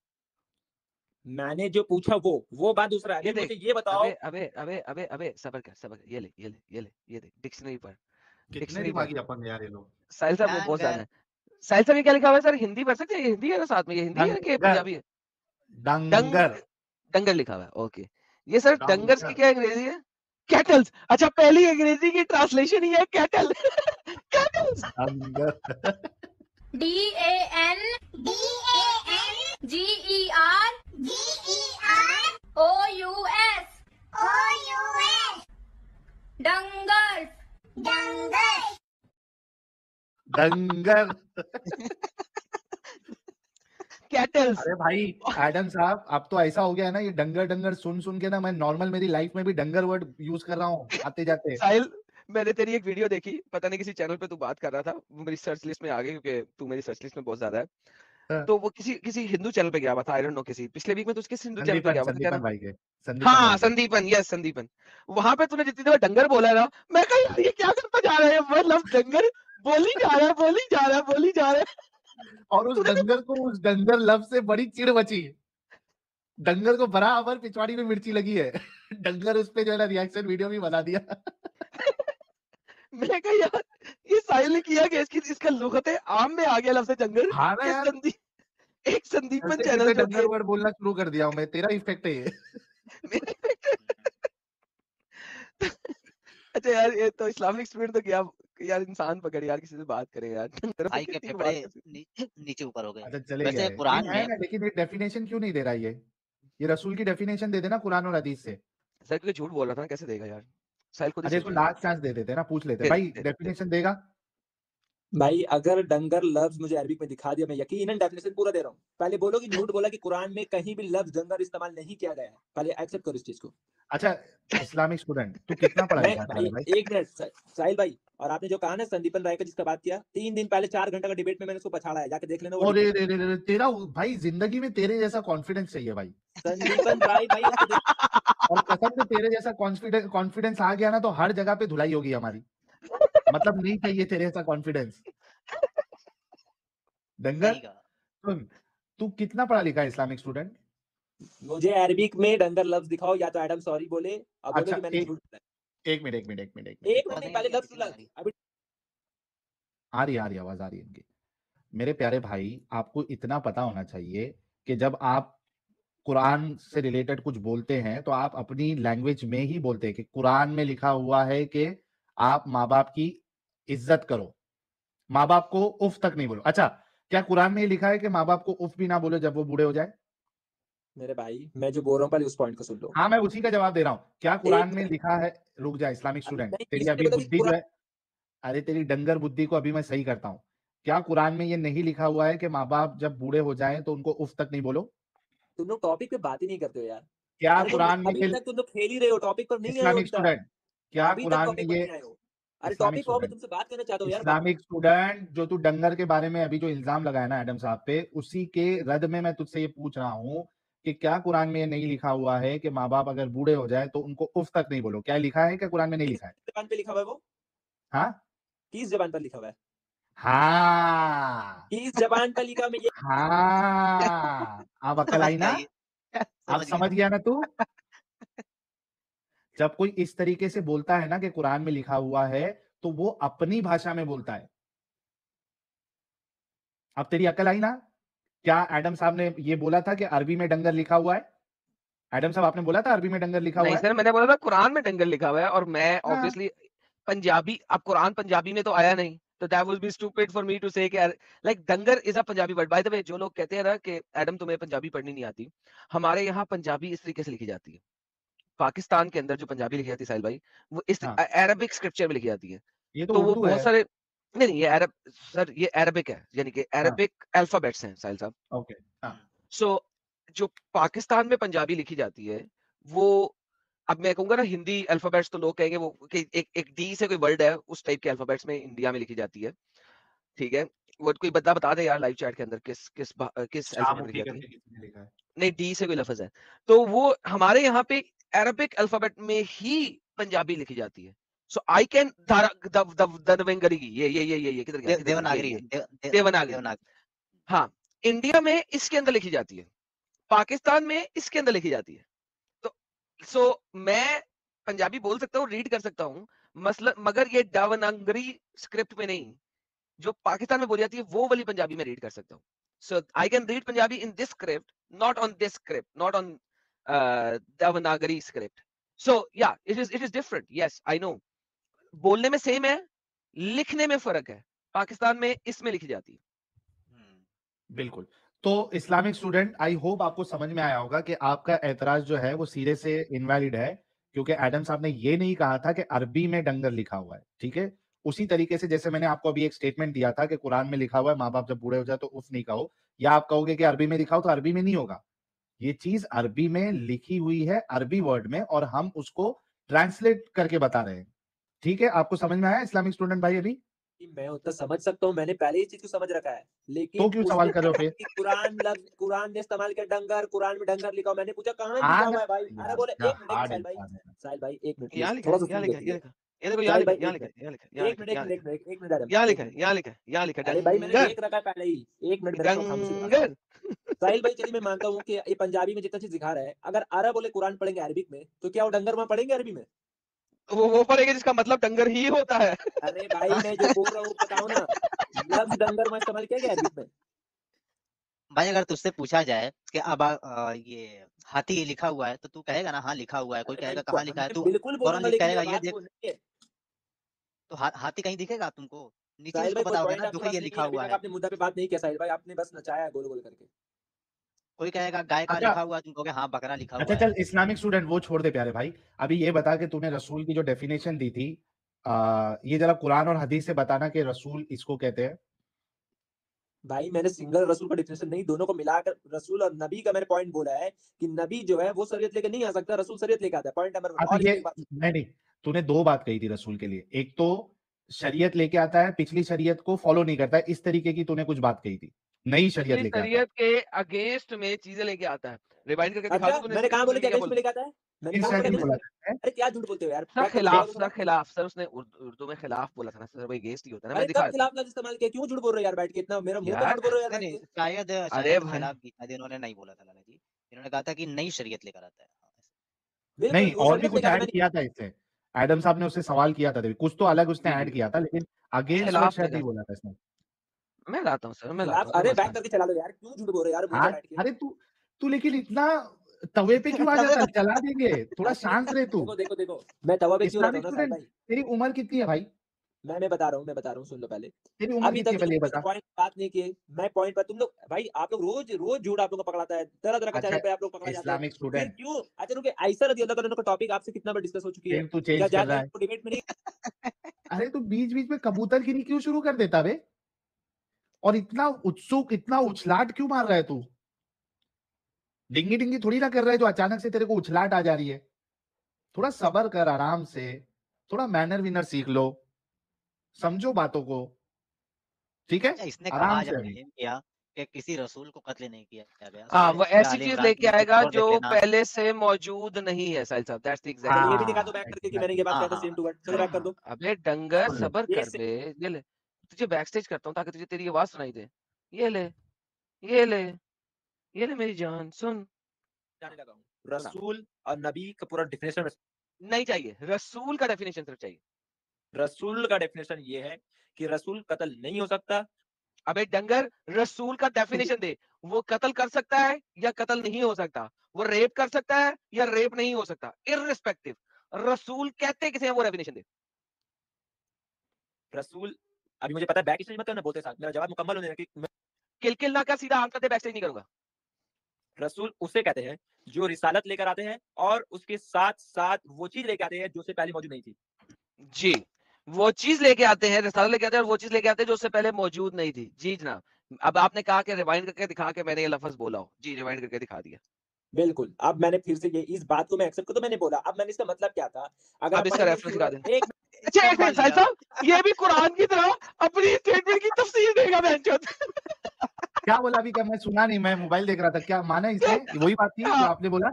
मैंने जो पूछा वो बात दूसरा है। ये अभी देख, मुझे ये बताओ। अबे सबर कर, ये देख डिक्शनरी पर, कितने डिक्शनरी पर। दिमागी अपन यार ये लोग। साहिल साहब वो बहुत डंगर ज्यादा है। साहिल साहब ये क्या लिखा हुआ है सर? हिंदी पढ़ सकते हैं? ये हिंदी है ना साथ में? ये हिंदी है कि डंगर पंजाबी है? डंगर डंगर लिखा हुआ है, ओके। ये सर डंगर्स की डंगर क्या अंग्रेजी है? कैटल्स। अच्छा, पहली अंग्रेजी की ट्रांसलेशन ही है कैटल। कैटल्स। डंगर DANGEROUS डंगर डंगर कैटल्स। अरे भाई एडम साहब, अब तो ऐसा हो गया है ना, ये डंगर डंगर सुन सुन के ना मैं नॉर्मल मेरी लाइफ में भी डंगर वर्ड यूज कर रहा हूँ आते जाते। साहिल, मैंने तेरी एक वीडियो देखी, पता नहीं किसी चैनल पे तू बात कर रहा था, वो मेरी सर्च लिस्ट में आ गई क्योंकि तू मेरी सर्च लिस्ट में बहुत ज्यादा है। हाँ। तो वो किसी हिंदू चैनल पे गया हुआ था, आई डोंट नो किसी, पिछले वीक में तो किस हिंदू चैनल पे संदीपन गया हुआ था, क्या संदीपन नाम? भाई के संदीपन हाँ, भाई के। संदीपन, यस संदीपन। वहां पे तूने जितनी दफा डंगर बोला है ना, मैं कहा यार ये क्या करता जा रहा है, मतलब डंगर बोली जा रहा है, बोली जा रहा है, बोली जा रहा है। और उस डंगर को, उस डंगर लफ्ज से बड़ी चिढ़ मची। डंगर को बराबर पिछवाड़ी में मिर्ची लगी है। डंगर उस पे जो है ना रिएक्शन वीडियो भी बना दिया। मैं कहा यार ये साहिल ने किया कि इसका लुगते आम में आ गया लफ्ज डंगर। हाँ ना ये यार, एक संदीपन ऐसे चैनल फिर जो डंगर वर्ड बोलना शुरू कर दिया हूं मैं, तेरा इफेक्ट है ये। अच्छा यार, ये तो इस्लामिक स्टूडेंट तो क्या यार, इंसान पकड़ यार, किसी से बात करें यार। भाई के कितनी फेफड़े बात कर सकते। नीचे ऊपर हो गए। अच्छा चले वैसे गए, कुरान नहीं है में ना, लेकिन ये डेफिनेशन क्यों नहीं दे रहा ये रसूल की डेफिनेशन दे देना कुरान और हदीस से। सर क्योंकि झूठ बोल रहा था ना, कैसे देगा यार? साहिल खुद ही अरे सोच इसको रहा है। लास्ट चांस दे देते ना, पूछ लेते दे भाई, दे दे, दे, डेफिनेशन देगा। भाई अगर डंगर लफ्ज मुझे अरबिक में दिखा दिया, मैं यकीनन डेफिनेशन पूरा दे रहा हूँ। पहले बोलो कि झूठ बोला कि कुरान में कहीं भी लफ्ज डंगर इस्तेमाल नहीं किया गया है, पहले एक्सेप्ट करो इस चीज को। अच्छा इस्लामिक स्टूडेंट, तू कितना पढ़ा मैं लिखा था भाई भाई? एक मिनट साहिल भाई, और आपने जो कहा ना संदीपन राय का जिसका बात किया, 3 दिन पहले 4 घंटे का डिबेट में मैंने उसको पछाड़ा है, जाके देख लेना वो और debate। तेरा भाई जिंदगी में तेरे जैसा कॉन्फिडेंस चाहिए भाई। संदीपन राय भाई आपको और कसम से तेरे जैसा कॉन्फिडेंस आ गया ना तो हर जगह पे धुलाई होगी हमारी। मतलब नहीं चाहिए तेरे जैसा कॉन्फिडेंस। डंगर सही कहा। सुन, तू कितना पढ़ा लिखा है इस्लामिक स्टूडेंट? मुझे अरबिक में डंगर लफ्ज दिखाओ, या तो एडम सॉरी बोले और बोलो अच्छा कि मैंने झूठ बोला है। एक मिनट एक मिनट एक मिनट एक एक मिनट मिनट नहीं, नहीं पहले नहीं, लफ्ज किसी ने लफ्ज नहीं। अभी। आ रही आवाज आ रही है इनकी। मेरे प्यारे भाई, आपको इतना पता होना चाहिए कि जब आप कुरान से रिलेटेड कुछ बोलते हैं तो आप अपनी लैंग्वेज में ही बोलते हैं कि कुरान में लिखा हुआ है कि आप माँ बाप की इज्जत करो, माँ बाप को उफ तक नहीं बोलो। अच्छा, क्या कुरान में ही लिखा है कि माँ बाप को उफ भी ना बोलो जब वो बूढ़े हो जाए? मेरे भाई मैं जो बोल रहा हूँ पहले उस पॉइंट को सुन लो। हाँ, मैं उसी का जवाब दे रहा हूं। क्या कुरान एक में मिनट, लिखा है? रुक जा इस्लामिक अभी स्टूडेंट, नहीं, तेरी इसलिए अभी बोला कि बुद्धि जो कुरान। है, अरे तेरी डंगर बुद्धि को अभी मैं सही करता हूँ। क्या कुरान में ये नहीं लिखा हुआ है कि माँ बाप जब बूढ़े हो जाएं तो उनको उफ तक नहीं बोलो? तुम लोग टॉपिक पे बात ही नहीं करते हो यार। क्या अरे तुम कुरान में अभी ये, तक तुम लोग खेल ही रहे हो, टॉपिक पर नहीं आए हो इस्लामिक अभी तक। स्टूडेंट, क्या अभी तक कुरान में टॉपिक पर ये, नहीं आए हो। अरे इस्लामिक टॉपिक पर हो, मैं स्टूडेंट, तुमसे बात करना चाहता हूँ यार। इस्लामिक स्टूडेंट, जो तू डंगर के बारे में अभी जो इल्जाम लगाया ना एडम साहब पे, उसी के रद में मैं तुझसे ये पूछ रहा हूँ कि क्या कुरान में ये नहीं लिखा हुआ है कि माँ बाप अगर बूढ़े हो जाए तो उनको उफ तक नहीं बोलो? क्या लिखा है? क्या कुरान में नहीं किस लिखा है? जबान पे लिखा हुआ है वो? हाँ किस जबान पर लिखा हुआ है? हाँ किस जबान पर लिखा हुआ है? मैं ये हाँ, अब अकल समझ आई गया ना? ये, अब समझ समझ गया। गया ना तू? जब कोई इस तरीके से बोलता है ना कि कुरान में लिखा हुआ है, तो वो अपनी भाषा में बोलता है। अब तेरी अकल आई ना? क्या एडम साहब ने ये बोला था कि अरबी में डंगर लिखा हुआ है? एडम साहब आपने बोला था अरबी में डंगर लिखा हुआ नहीं है? सर, मैंने बोला था कुरान में डंगर लिखा हुआ है, और मैं हाँ। ऑब्वियसली पंजाबी, अब कुरान पंजाबी में तो आया नहीं, तो that would be stupid for me to say कि लाइक डंगर is a Punjabi word. By the way, जो लोग कहते हैं ना कि एडम तुम्हें पंजाबी पढ़नी नहीं आती, हमारे यहाँ पंजाबी इस तरीके से लिखी जाती है। पाकिस्तान के अंदर जो पंजाबी लिखी जाती है साहिल भाई, वो इस हाँ, अरबिक स्क्रिप्चर में लिखी जाती है। ये तो तो वो उर्दू बहुत है। सारे, नहीं ये अरब, सर ये अरबिक है, यानी कि हाँ, अरबिक अल्फाबेट्स हैं साहिल साहब। ओके। हाँ, सो जो पाकिस्तान में पंजाबी लिखी जाती है, वो, अब मैं कहूंगा ना हिंदी अल्फाबेट्स, तो लोग कहेंगे वो कि एक डी से कोई वर्ड है, उस टाइप के अल्फाबेट्स में इंडिया में लिखी जाती है। ठीक है, वो कोई बंदा बता दे यार लाइव चैट के अंदर किस अल्फाबेट में लिखी शाहमुखी जाती है? करके किसी ने लिखा है। नहीं, डी से कोई लफ्ज है, तो वो हमारे यहाँ पे अरबिक अल्फाबेट में ही पंजाबी लिखी जाती है। सो आई कैन दनवेंगरी, ये किधर गया, किधर गया, देवनागरी है, ये देवनागरी। देवनागरी। हाँ, इंडिया में इसके अंदर लिखी जाती है, पाकिस्तान में इसके अंदर लिखी जाती है। तो सो मैं पंजाबी बोल सकता हूँ, रीड कर सकता हूँ, मसला, मगर ये देवनागरी स्क्रिप्ट में नहीं, जो पाकिस्तान में बोली जाती है वो वाली पंजाबी में रीड कर सकता हूँ. So I can read Punjabi in this script, not on this script, not on Devanagari script. So yeah, it is different. Yes, I know. बोलने में सेम है, लिखने में फर्क है. पाकिस्तान में इसमें लिखी जाती है. बिल्कुल. तो इस्लामिक स्टूडेंट, आई होप आपको समझ में आया होगा कि आपका एतराज जो है वो सिरे से इनवैलिड है, क्योंकि एडम साहब ने ये नहीं कहा था कि अरबी में डंगर लिखा हुआ है. ठीक है, उसी तरीके से जैसे मैंने आपको अभी एक स्टेटमेंट दिया था कि कुरान में लिखा हुआ है माँ बाप जब बूढ़े हो जाए तो उफ नहीं कहो, या आप कहोगे कि अरबी में लिखा हो तो अरबी में नहीं होगा. ये चीज अरबी में लिखी हुई है, अरबी वर्ड में, और हम उसको ट्रांसलेट करके बता रहे हैं. ठीक है, आपको समझ में आया इस्लामिक स्टूडेंट भाई? अभी मैं उतना समझ सकता हूँ, मैंने पहले ही चीज को समझ रखा है, लेकिन तो क्यों सवाल उसने कर रहे हो कहा फिर? कि कुरान ने इस्तेमाल किया डंगर, कुरान में डंगर लिखा हुआ. मैंने पूछा कहाँ लिखा हार्ड हुआ है भाई? अरे बोले क्या एक मिनट हार्ड साहिल भाई, इंसान है. साहिल भाई एक मिनट यहाँ प्लीज, लिखा थोड़ा है, सा यहाँ सुन लिखा लो है, ये प्लीज. देखो, ये देखो, यहाँ साहिल लिखा भाई है, यहाँ एक लिखा है, मिनट, यहाँ लिखा है, यहाँ एक लिखा है, मिनट, यहाँ एक लिखा है, मिनट, एक मिनट, एक मिनट मैडम, यहाँ एक लिखा है, मिनट. यहाँ लिखा है, यहाँ लिखा है, अरे भाई मैंने डंगर, देख रखा है पहले ही. एक मिनट मेरे को खामोशी रखना. डंगर. साहिल भाई चलिए मैं मानता हूँ कि ये पंजाबी में जितना चीज दिखा रहा है, अगर अरब बोले कुरान पढ़ेंगे अरबिक में, तो क्या वो डंगर वहां पढ़ेंगे अरबी में? वो पढ़ेगा जिसका मतलब डंगर ही होता है. अरे भाई मैं जो बोल रहा हूँ बताओ ना, लफ्ज डंगर वहां इस्तेमाल किया गया अरबिक में? भाई अगर तुझसे पूछा जाए कि अब ये हाथी लिखा हुआ है तो तू कहेगा ना हाँ लिखा हुआ है. कोई अरे भाई कहेगा कहाँ लिखा है, मैं तू बिल्कुल फौरन बोलूंगा, लिख लेकिन कहेगा मेरा ये बात देख. वो नहीं है. तो हाथी कहीं दिखेगा तुमको? नीचे साहिल उसको भाई कोई बताओगे पॉइंट ना आपके देखो पास ये नहीं लिखा है, अभी हुआ तक है. आपने मुद्दा पे बात नहीं किया साहिल भाई, आपने बस नचाया है गोल गोल करके. कोई कहेगा गाय का अच्छा लिखा हुआ है, तुम कहोगे हाँ बकरा लिखा अच्छा हुआ है. चल, इस्लामिक स्टूडेंट वो छोड़ दे प्यारे भाई. अभी ये बता कि तूने रसूल की जो डेफिनेशन दी थी, ये जरा कुरान और हदीस से बताना कि रसूल इसको कहते हैं. भाई मैंने सिंगल रसूल का डिफिनेशन नहीं, दोनों को मिलाकर रसूल और नबी का मैंने पॉइंट बोला है कि नबी जो है वो शरीयत लेके नहीं आ सकता, रसूल शरीयत लेके आता है. Point number 1. हाँ तो और ये इसमें एक बात, नहीं नहीं, तूने दो बात कही थी रसूल के लिए. एक तो शरीयत लेके आता है, पिछली शरीयत को फॉलो नहीं करता है, इस तरीके की तूने कुछ बात कही थी. नई शरीयत पिछली लेके आता है. शरीयत के अगेंस्ट में चीजें लेके आता है. रिवाइंड करके दिखा अच्छा दो तूने मैंने कहा बोले क्या कि बोल. अगेंस्ट में लेके आता है? मैंने किस कहा बोला शरीयत अगेंस्ट बोला में? था? अरे क्या झूठ बोलते हो यार, सर क्या खिलाफ, बोलो सर थोड़ा. खिलाफ, सर उसने उर्दू में खिलाफ बोला था ना सर, वही गेस्ट ही होता है ना. मैं अरे दिखा कब देता खिलाफ लफ्ज इस्तेमाल किया? क्यों झूठ बोल रहे हो यार बैठ के, इतना मेरा हूँ मुंह पे यार. मत बोलो यार नहीं बैठ नहीं, के. शायद अरे शायद भाई खिलाफ की शायद इन्होंने नहीं बोला था लाला जी. इन्होंने कहा था कि नई शरीयत लेकर आता है. बिल्कुल नहीं, वो और भी शरीयत कुछ लेके आता है. ऐड किया था इससे. एडम साहब ने उससे सवाल किया था, कुछ तो अलग उसने जी ऐड जी किया था, लेकिन अगेंस्ट वर्ड खिलाफ शायद लेकर. नहीं बोला था इसने. मैं लाता हूँ सर, मैं लाता खिलाफ, हूँ, कोई अरे मसला बैक करके चला लो यार, क्यों झूठ बोल रहे हो यार मुंह पे हाँ, बैठ के. अरे तू तू लेकिन इतना तवे पे क्यों आ तवे जाता है? पे चला देंगे, थोड़ा शांत रहे तू. देखो देखो देखो, मैं तवा पे क्यों रहता हूँ इस्लामिक ना साहिल स्टूडेंट, भाई. तेरी उम्र कितनी है भाई? मैं बता रहा हूँ, मैं बता रहा हूँ, सुन लो पहले. तेरी उम्र अभी कितनी तक है तो पहले ये तुम बता. पॉइंट बात नहीं किए. मैं पॉइंट पर, तुम लोग भाई आप लोग रोज रोज झूठ आप लोग को पकड़ाता है, तरह तरह का अच्छा, चैनल पे आप लोग पकड़ा जाते हैं. इस्लामिक फिर स्टूडेंट, क्यों? अच्छा रुके, आयशा रजी अल्लाह तआला का टॉपिक आपसे कितना बार डिस्कस हो चुकी है, फिर तू क्या चेंज कर जायज रहा है है. इसको डिबेट में नहीं? अरे तू बीच बीच में कबूतरगिरी क्यों शुरू कर देता बे? और इतना उत्सुक, इतना उछलाट क्यों मार रहा है तू? डिंगी डिंगी थोड़ी ना कर रहा है जो अचानक से तेरे को उछलाट आ जा रही है. थोड़ा सबर कर, आराम से, थोड़ा मैनर विनर सीख लो, समझो बातों को. ठीक है, अच्छा इसने आराम कहा से. जब अभी क्लेम किया कि किसी रसूल को कत्ल नहीं किया गया, हाँ सूरह वो सूरह ऐसी आले चीज इमरान की लेके एक आएगा और देख जो लेना. पहले से मौजूद नहीं है. साहिल साहब दैट्स द एग्जैक्ट. चलो ये भी दिखा दो हाँ, बैक करके कि मैंने ये बात हाँ किया था सेम हाँ टू वर्ड. चलो हाँ बैक कर हाँ. दो. अबे डंगर सुन ले. सबर ये कर बे. ये ले, तुझे बैक स्टेज करता हूँ ताकि तुझे तेरी आवाज सुनाई दे. ये ले, ये ले, ये ले मेरी जान सुन. जाने लगा हूँ. रसूल और नबी का पूरा डिफिनेशन. नहीं चाहिए, रसूल का डेफिनेशन सिर्फ चाहिए. रसूल का डेफिनेशन ये है कि रसूल कत्ल नहीं हो सकता. अबे डंगर रसूल का डेफिनेशन दे. वो कत्ल कर सकता है या कत्ल नहीं हो सकता. वो रेप कर सकता है या रेप नहीं हो सकता. इररिस्पेक्टिव रसूल कहते किसे हैं वो डेफिनेशन दे. रसूल, अभी मुझे पता है बैक स्टेज मत करना बोलते साथ, मेरा जवाब मुकम्मल होने लगे. किलकिल ना कर, सीधा आंसर दे, बैक स्टेज नहीं करूंगा. रसूल उसे कहते हैं जो रिसालत लेकर आते हैं और उसके साथ साथ वो चीज लेकर आते हैं जो उससे पहले मौजूद नहीं थी. जी, वो चीज लेके आते हैं, रिसाला लेके आते हैं और वो चीज लेके आते हैं जो उससे पहले मौजूद नहीं थी. जी जनाब. अब आपने कहा कि रिवाइंड करके दिखा के मैंने ये लफ्ज बोला हो. जी रिवाइंड करके दिखा दिया. बिल्कुल. अब मैंने फिर से ये इस बात को मैं एक्सेप्ट कर, तो मैंने बोला. अब मैंने इसका मतलब क्या था, अगर अब आप इसका पढ़ेंगे रेफरेंस दिखा सूरह दे. एक अच्छा एक मान मिनट साहिल लिया. साहब, ये भी कुरान की तरह अपनी स्टेटमेंट की तफसीर देगा बहनचोद. क्या बोला अभी? क्या मैं सुना नहीं, मैं मोबाइल देख रहा था. क्या माना इसने? वही बात थी जो हाँ, आपने बोला.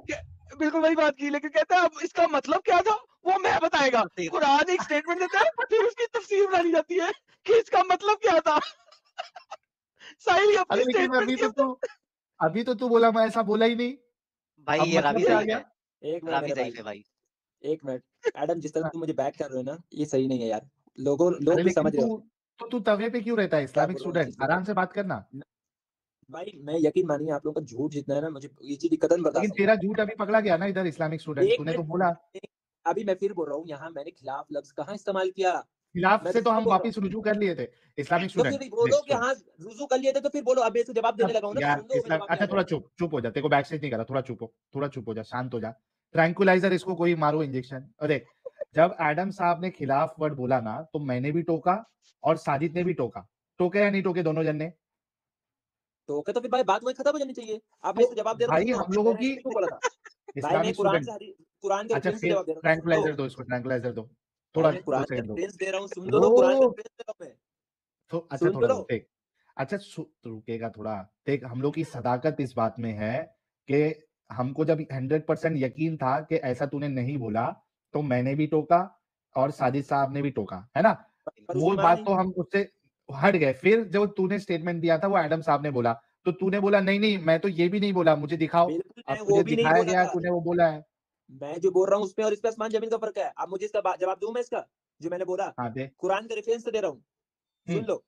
बिल्कुल वही बात की, लेकिन कहता है अब इसका मतलब क्या था वो मैं बताएगा. तफसीर. कुरान एक स्टेटमेंट देता है फिर उसकी तफसीर बनाई जाती है कि इसका मतलब क्या था. साहिल ये अपनी अरे लेकिन स्टेटमेंट अभी तो तू बोला मैं ऐसा बोला ही नहीं. भाई अब ये मतलब रावी क्या आ ज़ईफ़ गया? है, एक मिनट रावी मेरे ज़ईफ़ भाई, है भाई. एक मिनट. एडम जिस तरह तुम मुझे बैक कर रहे हो ना, ये सही नहीं है यार. लोग अरे लेकिन भी समझ रहे हो. तो तू तवे पे क्यों रहता है? इस्लामिक बोल रहा हूँ स्टूडेंट, चीज़ आराम से बात करना। भाई मैं यकीन मानिए आप लोगों का झूठ जितना है ना मुझे ये चीज कदम लेकिन बर्दाश्त नहीं तेरा झूठ अभी पकड़ा गया ना इधर इस्लामिक स्टूडेंट, एक तूने तो मिनट बोला। अभी मैं फिर बोल रहा हूँ यहाँ मैंने खिलाफ लफ्ज कहाँ इस्तेमाल किया खिलाफ मैं से तो दोबारा हम बोल रहा हूँ वापिस रुजू कर लिए थे। इस्लामिक तो स्टूडेंट फिर बोलो कि सुन, हाँ रुजू कर लिए थे तो फिर बोलो अब इसको जवाब देने अब लगा हूँ ना तो यार सुन लो मैं इस्लाम, जवाब अच्छा देने थोड़ा लगा चुप हो जा, तेरे को बैक स्टेज नहीं करा, थोड़ा चुप हो, थोड़ा चुप हो जा, शांत हो जा। ट्रैंकुलाइजर इसको कोई मारो इंजेक्शन। अरे जब एडम साहब ने खिलाफ वर्ड बोला ना तो मैंने भी टोका और साजिद ने भी टोका। टोके या नहीं टोके दोनों जन ने? तो ओके तो फिर भाई बात वही खत्म हो जानी चाहिए अब मैं तो इसको जवाब दे रहा हूँ भाई सुनो हम लोगों मैंने की इसलिए क्यों बोला था भाई मैं इस्लामिक कुरान स्टूडेंट, से कुरान के अच्छा रेफरेंस से फिर जवाब दे रहा हूँ सुन लो ट्रैंकुलाइजर दो, इसको ट्रैंकुलाइजर दो, भाई थोड़ा मैं 2 कुरान के सेकंड दो। रेफरेंस दे रहा हूँ सुन तो लो कुरान के वो रेफरेंस दे रहा हूँ मैं तो अच्छा सुन तो थोड़ा लो रुक, देख, अच्छा तू रुकेगा थोड़ा। देख हम लोग की सदाकत इस बात में है कि हमको जब 100% यकीन था कि ऐसा तूने नहीं बोला, तो मैंने भी टोका और साजिद साहब ने भी टोका, है ना? पर उसने वो माना बात नहीं तो हम उससे हट गए। फिर जो तूने स्टेटमेंट दिया था वो एडम साहब ने बोला, तो तूने बोला नहीं नहीं मैं तो ये भी नहीं बोला, मुझे दिखाओ। बिल्कुल अब मैं वो तुझे भी नहीं दिखाया बोला गया, था तूने वो बोला है। मैं जो बोल रहा हूँ उसमें और इस पे आसमान जमीन का फर्क है अब मुझे इसका जवाब दूं मैं इसका जो मैंने बोला हाँ दे। कुरान के रेफरेंस से दे रहा हूँ सुन लो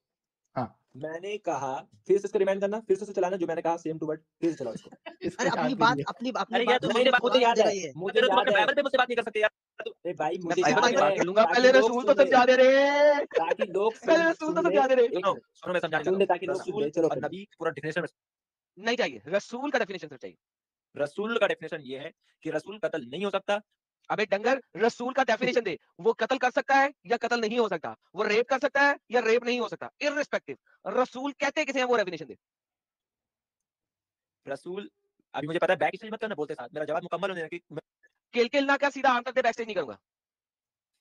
हाँ मैंने कहा फिर से इसको रिमाइंड करना फिर से चलाना जो मैंने कहा सेम टू वर्ड फिर से चलाओ इसको इसको अरे याद अपनी भी नहीं बात है। अपनी अरे यार बात तुम को मुझे वापस मुझे दोहराने की याद है जगह ये मुझे याद है बाइबल पे मुझसे बात नहीं कर सकते यार अरे भाई मैं मुझे बाइबल याद की बात है कर लूंगा, ताकि पहले लोग रसूल सुन तो ले समझा दे रे, ताकि लोग पहले रसूल तो सुन ले समझा दे रे। एक मिनट सुनो मैं समझाने सुन लगा ले हूँ। ताकि लोग सुन ले रसूल चलो और फिर नबी पूरा डेफिनेशन नहीं चाहिए, रसूल का डेफिनेशन सिर्फ चाहिए। रसूल का डेफिनेशन ये है कि रसूल कत्ल नहीं हो सकता। अबे डंगर, रसूल का डेफिनेशन दे, वो कत्ल कर सकता है या कत्ल नहीं हो सकता, वो रेप कर सकता है या रेप नहीं हो सकता, इररिस्पेक्टिव रसूल कहते किसे हैं, वो डेफिनेशन दे। रसूल अभी मुझे पता है बैक स्टेज मत करना बोलते साथ, मेरा जवाब मुकम्मल होने लगे किल ना क्या सीधा आंसर दे, बैक स्टेज नहीं करूंगा।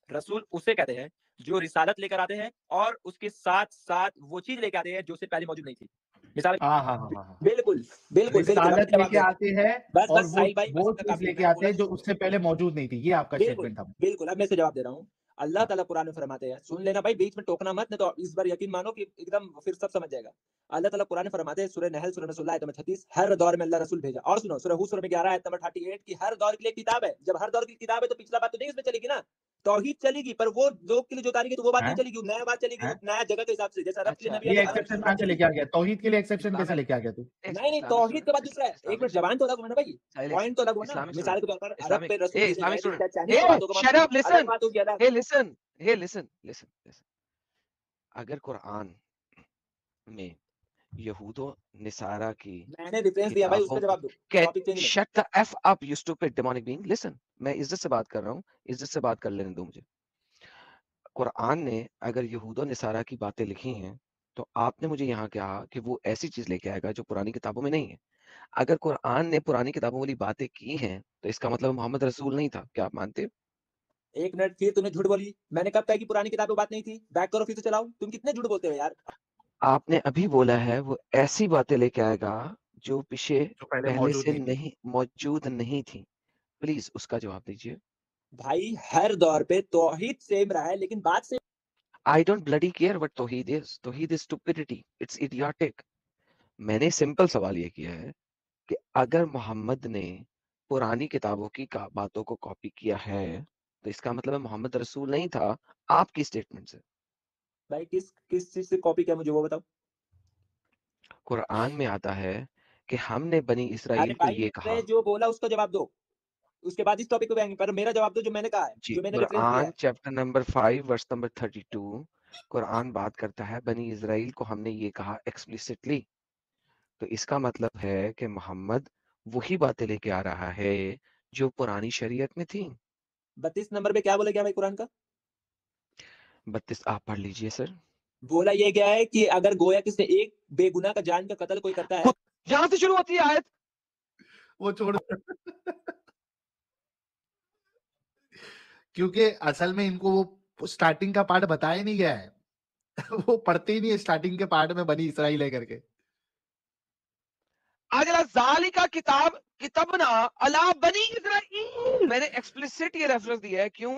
रसूल उसे कहते हैं जो रिसालत लेकर आते हैं और उसके साथ साथ वो चीज लेकर आते हैं जो उससे पहले मौजूद नहीं थी। मिसाल हाँ हाँ हाँ हाँ, बिल्कुल बिल्कुल बिल्कुल अब रिसालत मैं जवाब लेके दे रहा हूँ आते हैं बस और बस वो साहिल भाई बस वो इतना चीज काफी है लेके मैंने आते बोला हैं जो उससे पहले मौजूद नहीं थी। ये आपका बिल्कुल स्टेटमेंट था। बिल्कुल अब मैं इसे जवाब दे रहा हूँ अल्लाह हाँ। ताला कुरान में फरमाते हैं सुन लेना भाई बीच में टोकना मत नहीं तो इस बार यकीन मानो कि एकदम फिर सब समझ जाएगा अल्लाह ताला कुरान में फरमाते हैं सूरह नहल सूरह रसूल आयत नंबर 36 हर दौर में अल्लाह रसूल भेजा और सुनो सूरह हूद सूरह में 11 आयत नंबर 38 की हर दौर के लिए किताब है जब हर दौर की किताब है तो पिछला बात तो नहीं इसमें चलेगी ना तौहीद चलेगी पर वो लोग के लिए जो तारीख है तो वो बात नहीं हैं? चलेगी नया बात चलेगी वो हैं? नया जगह के हिसाब से जैसे अरब के लिए अच्छा नबी आ ये गए अरब की एक्सेप्शन बात कहाँ से चलेगी लेके आ गया? तौहीद के लिए एक्सेप्शन कैसे इस्लामिक लेके आ गया तू? नहीं नहीं तौहीद के बाद दूसरा है एक मिनट जबान तो अलग हुआ ना भाई पॉइंट तो अलग हुआ ना इस्लामिक मिसाल के तौर पर अरब इस्लामिक पे रसूल भेजे इस्लामिक गए लेकिन क्या स्टूडेंट, चाइनीज की बातों का शट अप, अलग लिसन, बात होगी अलग लिसन। अगर कुरान में यहूदो निसारा की मैंने रेफरेंस दिया भाई उसका किताबों जवाब दो के टॉपिक चेंज मत shut the F up you stupid demonic being, listen, मैं इज्जत से बात कर रहा हूँ, इज्जत से बात कर लेने दो मुझे। कुरान ने अगर यहूदो निसारा की बातें लिखी हैं तो आपने मुझे यहाँ कहा कि वो ऐसी चीज लेके आएगा जो पुरानी किताबों में नहीं है। अगर कुरान ने पुरानी किताबों वाली बातें की हैं तो इसका मतलब मोहम्मद रसूल नहीं था, क्या आप मानते हो? एक मिनट फिर तूने झूठ बोली मैंने कब कहा कि पुरानी किताबों बात नहीं थी बैक करो फिर से चलाओ तुम कितने झूठ बोलते हो यार आपने अभी बोला है वो ऐसी बातें लेके आएगा जो पीछे जो पहले पहले मौजूद से नहीं थी। नहीं मौजूद नहीं थी। प्लीज उसका जवाब दीजिए। भाई हर दौर पे तौहीद सेम रहा है लेकिन बात से I don't bloody care what Tawheed is, Tawheed is stupidity, it's idiotic. मैंने सिंपल सवाल ये किया है कि अगर मोहम्मद ने पुरानी किताबों की बातों को कॉपी किया है तो इसका मतलब है मोहम्मद रसूल नहीं था, आपकी स्टेटमेंट से। भाई किस चीज से कॉपी किया मुझे वो बताओ कुरान में आता है कि हमने बनी अरे इसराइल को भाई ये कहा। मैंने जो बोला उसका जवाब दो उसके बाद इस टॉपिक पे आएंगे पर मेरा जवाब दो जो मैंने कहा है जी, जो मैंने रेफरेंस दिया कुरान है chapter number 5 verse number 32, Quran बात करता है बनी इजराइल को हमने ये कहा एक्सप्लिसिटली। तो इसका मतलब है कि मोहम्मद वही बातें लेके आ रहा है जो पुरानी शरीयत में थी। 32 नंबर पे क्या बोला गया भाई कुरान का 32 आप पढ़ लीजिए सर। बोला ये गया है कि अगर गोया किसी एक बेगुनाह का जान का कत्ल कोई करता है यहां से शुरू होती है आयत। वो छोड़ क्योंकि असल में इनको वो स्टार्टिंग का पार्ट बताया नहीं गया है वो पढ़ते ही नहीं है स्टार्टिंग के पार्ट में बनी इसराइल है करके। अगला जालिका किताब किताबना अला बनी इजराइल, मैंने एक्सप्लिसिट ये रेफरेंस दिया है, क्यों?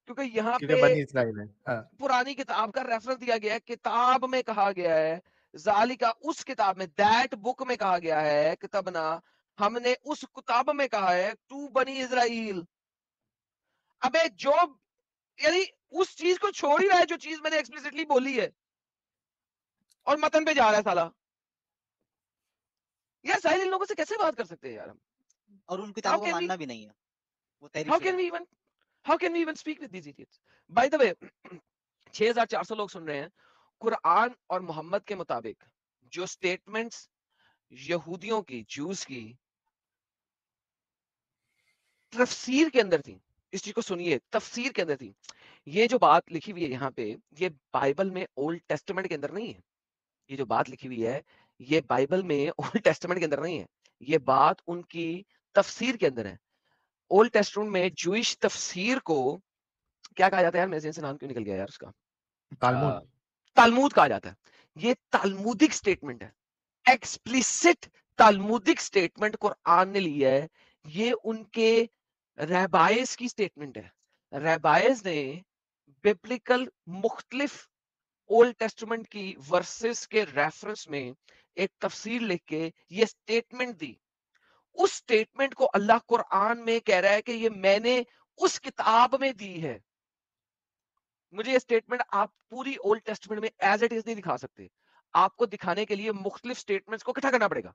क्योंकि यहाँ क्योंकि पे बनी इसराइल है। हाँ। पुरानी किताब का रेफरेंस दिया गया है, किताब में कहा गया है, जालिका उस किताब में, दैट बुक में कहा गया है, किताबना हमने उस किताब में कहा है टू बनी इजराइल। अबे जो यानी उस चीज को छोड़ ही रहा है जो चीज मैंने एक्सप्लिसिटली बोली है। और मतन पे जा रहा है साला। यार साहिल इन लोगों से कैसे बात कर सकते हैं यार हम? और उन How किताबों को can we मानना भी नहीं है, वो how तहरीफ can we even how can we even speak with these idiots? By the way 6400 लोग सुन रहे हैं। कुरान और मोहम्मद के मुताबिक जो स्टेटमेंट्स यहूदियों की, जूस की तफसीर के अंदर थी, इस चीज को सुनिए, तफसीर के अंदर थी। ये जो बात लिखी हुई है यहाँ पे, ये बाइबल में ओल्ड टेस्टामेंट के अंदर नहीं है। ये जो बात लिखी हुई है, ये बाइबल में ओल्ड टेस्टामेंट के अंदर नहीं है। ये बात उनकी तफसीर के अंदर है। ओल्ड टेस्टामेंट में जूइश तफसीर को क्या कहा जाता है यार? मेरे ज़हन से नाम क्यों निकल गया यार उसका? तालमुद। तालमुद कहा जाता है। ये तालमुदिक स्टेटमेंट है, एक्सप्लिसिट तालमुदिक स्टेटमेंट कुरान ने ली है। ये उनके रैबाइस की स्टेटमेंट है। रैबाइस ने बिब्लिकल मुख्तलिफ ओल्ड टेस्टामेंट की वर्सेस के रेफरेंस में एक तफसीर लिख के ये स्टेटमेंट दी। उस स्टेटमेंट को अल्लाह कुरान में कह रहा है कि ये मैंने उस किताब में दी है। मुझे ये स्टेटमेंट आप पूरी ओल्ड टेस्टामेंट में एज इट इज नहीं दिखा सकते। आपको दिखाने के लिए मुख्तलिफ स्टेटमेंट्स को इकट्ठा करना पड़ेगा।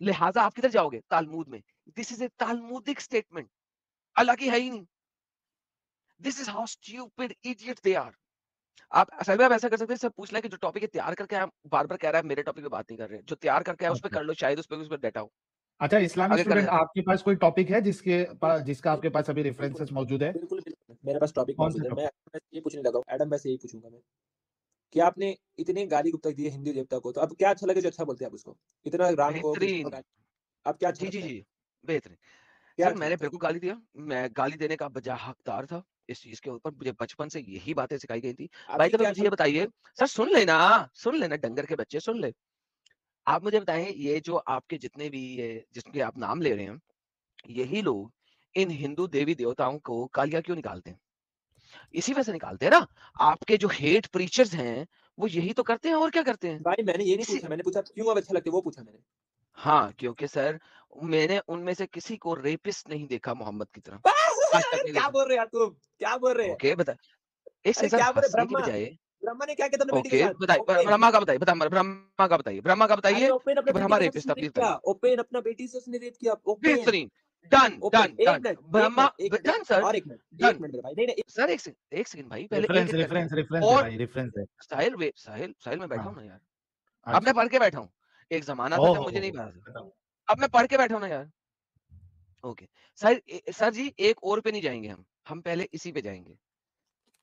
लिहाजा आप किधर जाओगे? तालमुद में। This is a Talmudic statement, Allah की है ही नहीं। This is how stupid idiot they are. आप असल में आप ऐसा कर सकते हैं, सब पूछ लें कि जो टॉपिक है तैयार करके आप बार बार कह रहा है मेरे टॉपिक पे बात नहीं कर रहे, जो तैयार करके है उस पर अच्छा कर लो, शायद उस पर डेटा हो। अच्छा, इस्लामिक आगे स्टूडेंट, करना है। आपके पास कोई टॉपिक है जिसका आपके पास अभी रेफरेंसेस मौजूद है? बिल्कुल बिल्कुल मेरे पास टॉपिक कौन मौजूद सा है। मैं टॉपिक? एडम से ये पूछने लगा हूँ, एडम मैं से यही पूछूंगा मैं कि आपने इतने गाली गुप्ता दिए हिंदू देवता को, तो अब क्या अच्छा लगे जो अच्छा बोलते हैं आप उसको? इतना राम को कृष्ण को बेहतरीन। गाली, अब क्या अच्छा जी जी लगता है? जी, बेहतरीन। क्या सर अच्छा मैंने लगता है? बिल्कुल गाली दिया, मैं गाली देने का बजा हकदार था। इस चीज के ऊपर मुझे बचपन से यही बातें सिखाई गई थी। भाई अभी तो क्या मुझे अच्छा ये लगता बताइए, सर सुन लेना डंगर के बच्चे सुन ले। आप मुझे बताएं, ये जो आपके जितने भी ये जिसके आप नाम ले रहे हैं, यही लोग इन हिंदू देवी देवताओं को गालियां क्यों निकालते हैं? इसी वजह से निकालते हैं ना। आपके जो हेट प्रीचर्स हैं वो यही तो करते हैं, और क्या करते हैं? भाई मैंने ये नहीं इसी पूछा, मैंने पूछा क्यों अब अच्छा लगते हैं, वो पूछा मैंने। हाँ, क्योंकि सर मैंने उनमें से किसी को रेपिस्ट नहीं देखा मोहम्मद की तरह, आज तक नहीं क्या देखा। बोल रहे हैं यार तुम, क्या बोल रहे हैं? ओके बता, एक अरे सेकंड सर, क्या बोल रहे हंसने की ब्रह्मा, बजाय। ब्रह्मा ने क्या किया था अपने बेटी के ओके साथ? बताइए, ओपेन, ब्रह्मा का बताइए, ब्रह्मा का अरे बताइए ओपेन कि अपने बेटी ब्रह्मा के साथ रेपिस्ट था, उसने रेप प्लीज किया, बताइए। ओपेन अपना बेटी से उसने रेप किया, ओपेन, बेहतरीन। Done open. डन एक डन। मिनट एक ब्रह्मा मिनट एक मिनट एक डन मिनट सर, और एक मिनट एक डन। मिनट मेरे भाई, नहीं नहीं सर एक सेकंड भाई, पहले एक रेफरेंस एक करके। रेफरेंस रेफरेंस है और भाई, रेफरेंस है। साहिल साहिल साहिल मैं बैठा हाँ, हूँ ना यार। अब मैं अच्छा। पढ़ के बैठा हूँ। एक जमाना था जब मुझे नहीं ओह, पता था, बताओ। अब मैं पढ़ के बैठा हूँ ना यार। ओके सर, सर जी एक और पे नहीं जाएंगे हम पहले इसी पे जाएंगे।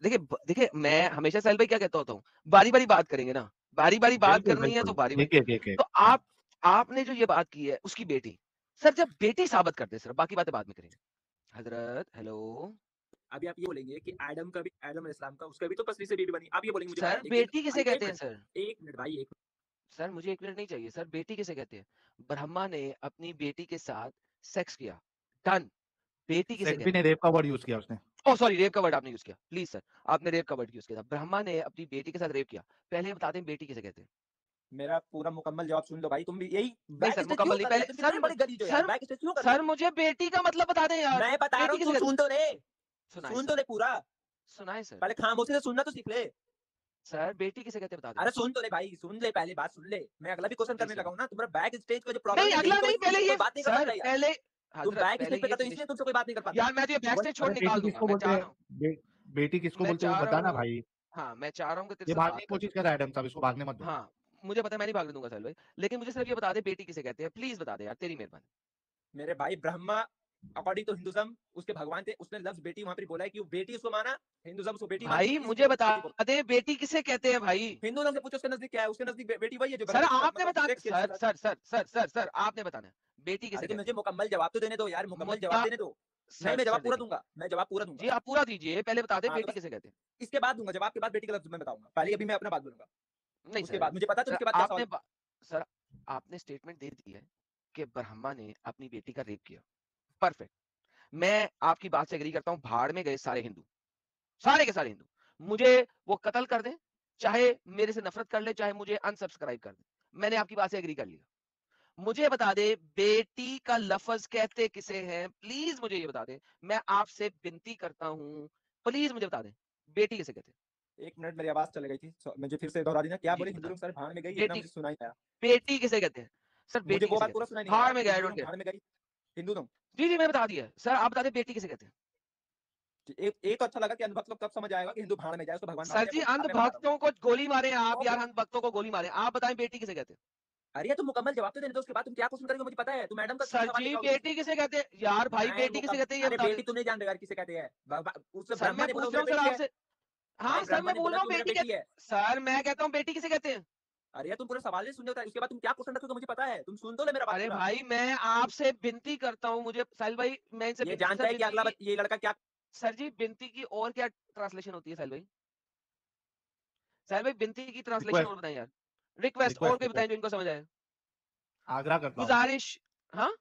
देखिए मैं हमेशा साहिल भाई क्या कहता होता हूँ, बारी बारी बात करेंगे ना, बारी बारी बात बिल्कुल करनी है तो बिल्कुल, बारी बारी। एक एक एक एक, तो हाँ। आपने जो ये बात की है उसकी बेटी, सर जब बेटी साबित करते सर, बाकी बातें बाद में करेंगे। हजरत हेलो। अभी आप ये बोलेंगे कि आदम का भी, आदम अलैहिस्सलाम का, उसका भी तो पसली से बेबी बनी, आप ये बोलेंगे मुझे सर बताएं, एक बेटी किसे कहते हैं सर? एक मिनट भाई, एक सर मुझे 1 मिनट नहीं चाहिए सर, बेटी किसे कहते हैं? ब्रह्मा ने अपनी बेटी के साथ सेक्स किया, डन। बेटी किसे सेक्स भी कहते नहीं, हैं? रेप का वर्ड यूज किया उसने। ओह सॉरी, रेप का वर्ड आपने यूज किया, प्लीज सर, आपने रेप का वर्ड यूज किया था। ब्रह्मा ने अपनी बेटी के साथ रेप किया, पहले बता दें बेटी किसे कहते हैं? मेरा पूरा मुकम्मल जवाब सुन लो भाई, तुम भी यही नहीं बैक सर स्टेज क्यों मुकम्मल नहीं, कर रहे पहले हो? तुम सर कितने बड़े गरीब हो यार, सर बैक स्टेज क्यों कर रहे सर हो? मुझे बेटी का मतलब बता दें यार। मैं बता रहा बेटी हूँ, किसे तू कहते हैं? सुन तो ले, सुनाए सुन सर, तो ले पूरा, सुनाए सर। पहले खामोशी से सुनना तो सीख ले। सर बेटी किसे कहते हैं बता दें। अरे सुन तो ले भाई, सुन ले, पहले बात सुन ले, मैं अगला भी क्वेश्चन जी करने सर। लगा हूँ ना। तुम्हारा बैक स्टेज का जो प्रॉब्लम नहीं है यही अगला तो, नहीं, पहले तुमसे कोई ये बात नहीं कर सर, पाता यार। पहले तुम हजरत बैक पहले स्टेज पे ये करते हो फिनिश। इसलिए तुमसे कोई बात नहीं कर पाता। यार मैं तो ये बैक स्टेज छोड़ अरे निकाल बेटी दूंगा, किसको मैं बोलते चाह हैं? रहा हूँ। बेटी किसको मैं बोलते हैं वो चाह रहा बता ना हूँ, भाई। हाँ मैं चाह रहा हूँ कि तेरे ये से भागने बात की कर कोशिश लूं। कर रहा है एडम साहब, इसको भागने मत दो। हाँ मुझे पता है, मैं नहीं भागने दूंगा साहिल भाई, लेकिन मुझे सिर्फ ये बता दे बेटी किसे कहते हैं, प्लीज बता दे यार, तेरी मेहरबानी। मेरे भाई ब्रह्मा अकॉर्डिंग टू हिंदुज्म उसके भगवान थे, उसने लफ्ज बेटी वहां पर बोला है कि वो बेटी उसको माना, हिंदुज्म उसको बेटी मानती भाई है, मुझे इसलिए बता बेटी बोला। दे बेटी किसे कहते हैं भाई। हिंदुज्म से पूछो उसके नजदीक क्या है, उसके नजदीक बेटी वही है जो सर ब्रह्मा के साथ आपने मतलब बता, सेक्स किया सर जिसके साथ। Sir sir sir sir sir आपने बताना है बेटी किसे अरे तो कहते मुझे हैं। मुकम्मल जवाब तो देने दो यार, मुकम्मल जवाब मुद्दा, देने दो। नहीं सर मैं जवाब सर पूरा देखिए, दूंगा, मैं जवाब पूरा दूंगा। जी आप पूरा दीजिए, पहले बता दे हाँ तो बेटी बस किसे कहते हैं। इसके बाद दूंगा जवाब, के बाद बेटी का लफ्ज मैं बताऊंगा, पहले अभी मैं अपना बात बोलूंगा, नहीं उसके सर, बाद मुझे पता तुम सर इसके बाद क्या सवाल। सर आपने स्टेटमेंट दे दी है कि ब्रह्मा ने अपनी बेटी का रेप किया, परफेक्ट। मैं आपकी बात से एग्री करता हूं, भाड़ में गए सारे हिंदू, सारे के सारे हिंदू, मुझे वो कत्ल कर दें, चाहे मेरे से नफरत कर ले, चाहे मुझे अनसब्सक्राइब कर दे, मैंने आपकी बात से एग्री कर लिया। मुझे बता दे बेटी का लफ्ज कहते किसे हैं, प्लीज मुझे ये बता दे, मैं आपसे विनती करता हूं, प्लीज मुझे बता दे बेटी किसे कहते हैं। एक मिनट मेरी आवाज चली गई थी, मुझे फिर से दोहरा देना। क्या जी, बोले जी, हिंदू लोग सर भाड़ में गई, बेटी इतना मुझे सुनाई आया। बेटी किसे कहते हैं सर? मुझे बेटी वो किसे बात कहते पूरा हैं? सुनाई नहीं भाड़ आया। में गया, आई हिंदू डोंट लोग केयर। भाड़ में गई, हिंदू लोग। जी जी मैं बता दिया सर, आप बता दें बेटी किसे कहते हैं? एक तो अच्छा लगा कि अंधभक्त लोग कब समझ आएगा कि हिंदू भाड़ में जाए, उसको भगवान भाड़ सर में जी जाए। अब मैं बता रहा हूँ। अंधभक्तों को गोली मारे आप तो यार, अंधभक्तों को गोली मारे आप, बताएं बेटी किसे कहते हैं? अरे तुम मुकम्मल जवाब तो देने दो, उसके बाद तुम क्या क्वेश्चन करोगे मुझे पता है। तुम मैडम का सर सवाल जी लेके आओगे। बेटी किसे कहते हैं यार? भाई मैं बेटी किसे कहते हैं ये अरे बता बेटी दे। तुम नहीं जान रहे यार किसे कहते हैं। उससे सर ब्रह्मा मैं ने बोला पूछ रहा हूँ मेरी सर बेटी है। आपसे। हाँ भाई सर ब्रह्मा मैं ने बोल बोला रहा हूँ तू मेरी बेटी बेटी के, है। सर मैं कहता हूँ बेटी किसे कहते हैं? अरे तुम पूरे सवाल नहीं सुन रहे हो, उसके बाद तुम क्या क्वेश्चन रखोगे मुझे पता है। तुम सुन दो ले मेरा बात अरे पूरा। भाई मैं आपसे विनती करता हूँ, मुझे साहिल भाई मैं इनसे ये सर जानता है कि विनती अगला की, ये लड़का क्या। सर जी विनती की और क्या ट्रांसलेशन होती है साहिल भाई? साहिल भाई विनती की ट्रांसलेशन रिक्वेस्ट, और बताएं यार। रिक्वेस्ट और रिक्वेस्ट, कोई बताएं रिक्वेस्ट, जो इनको समझ आए। आग्रह करता हूँ। गुजारिश, हाँ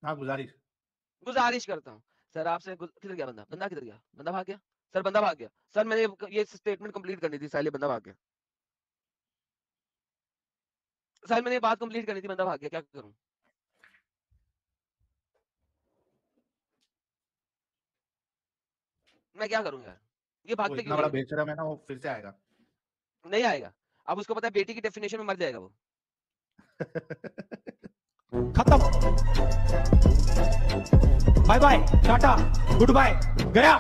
हाँ, गुजारिश। गुजारिश करता हूँ सर आपसे। किधर गया बंदा? बंदा किधर गया? बंदा भाग गया सर, बंदा भाग गया सर। मैंने ये स्टेटमेंट कंप्लीट करनी थी साहिल, बंदा भाग गया साहिल, मैंने ये बात कंप्लीट करनी थी, बंदा भाग गया, क्या करूं? मैं क्या करूं यार, ये वो भागते इतना क्यों बड़ा नहीं है? बेशरम है ना, वो फिर से आएगा। नहीं आएगा। अब उसको पता है बेटी की डेफिनेशन में मर जाएगा वो। खत्म, bye bye, tata, goodbye, गया।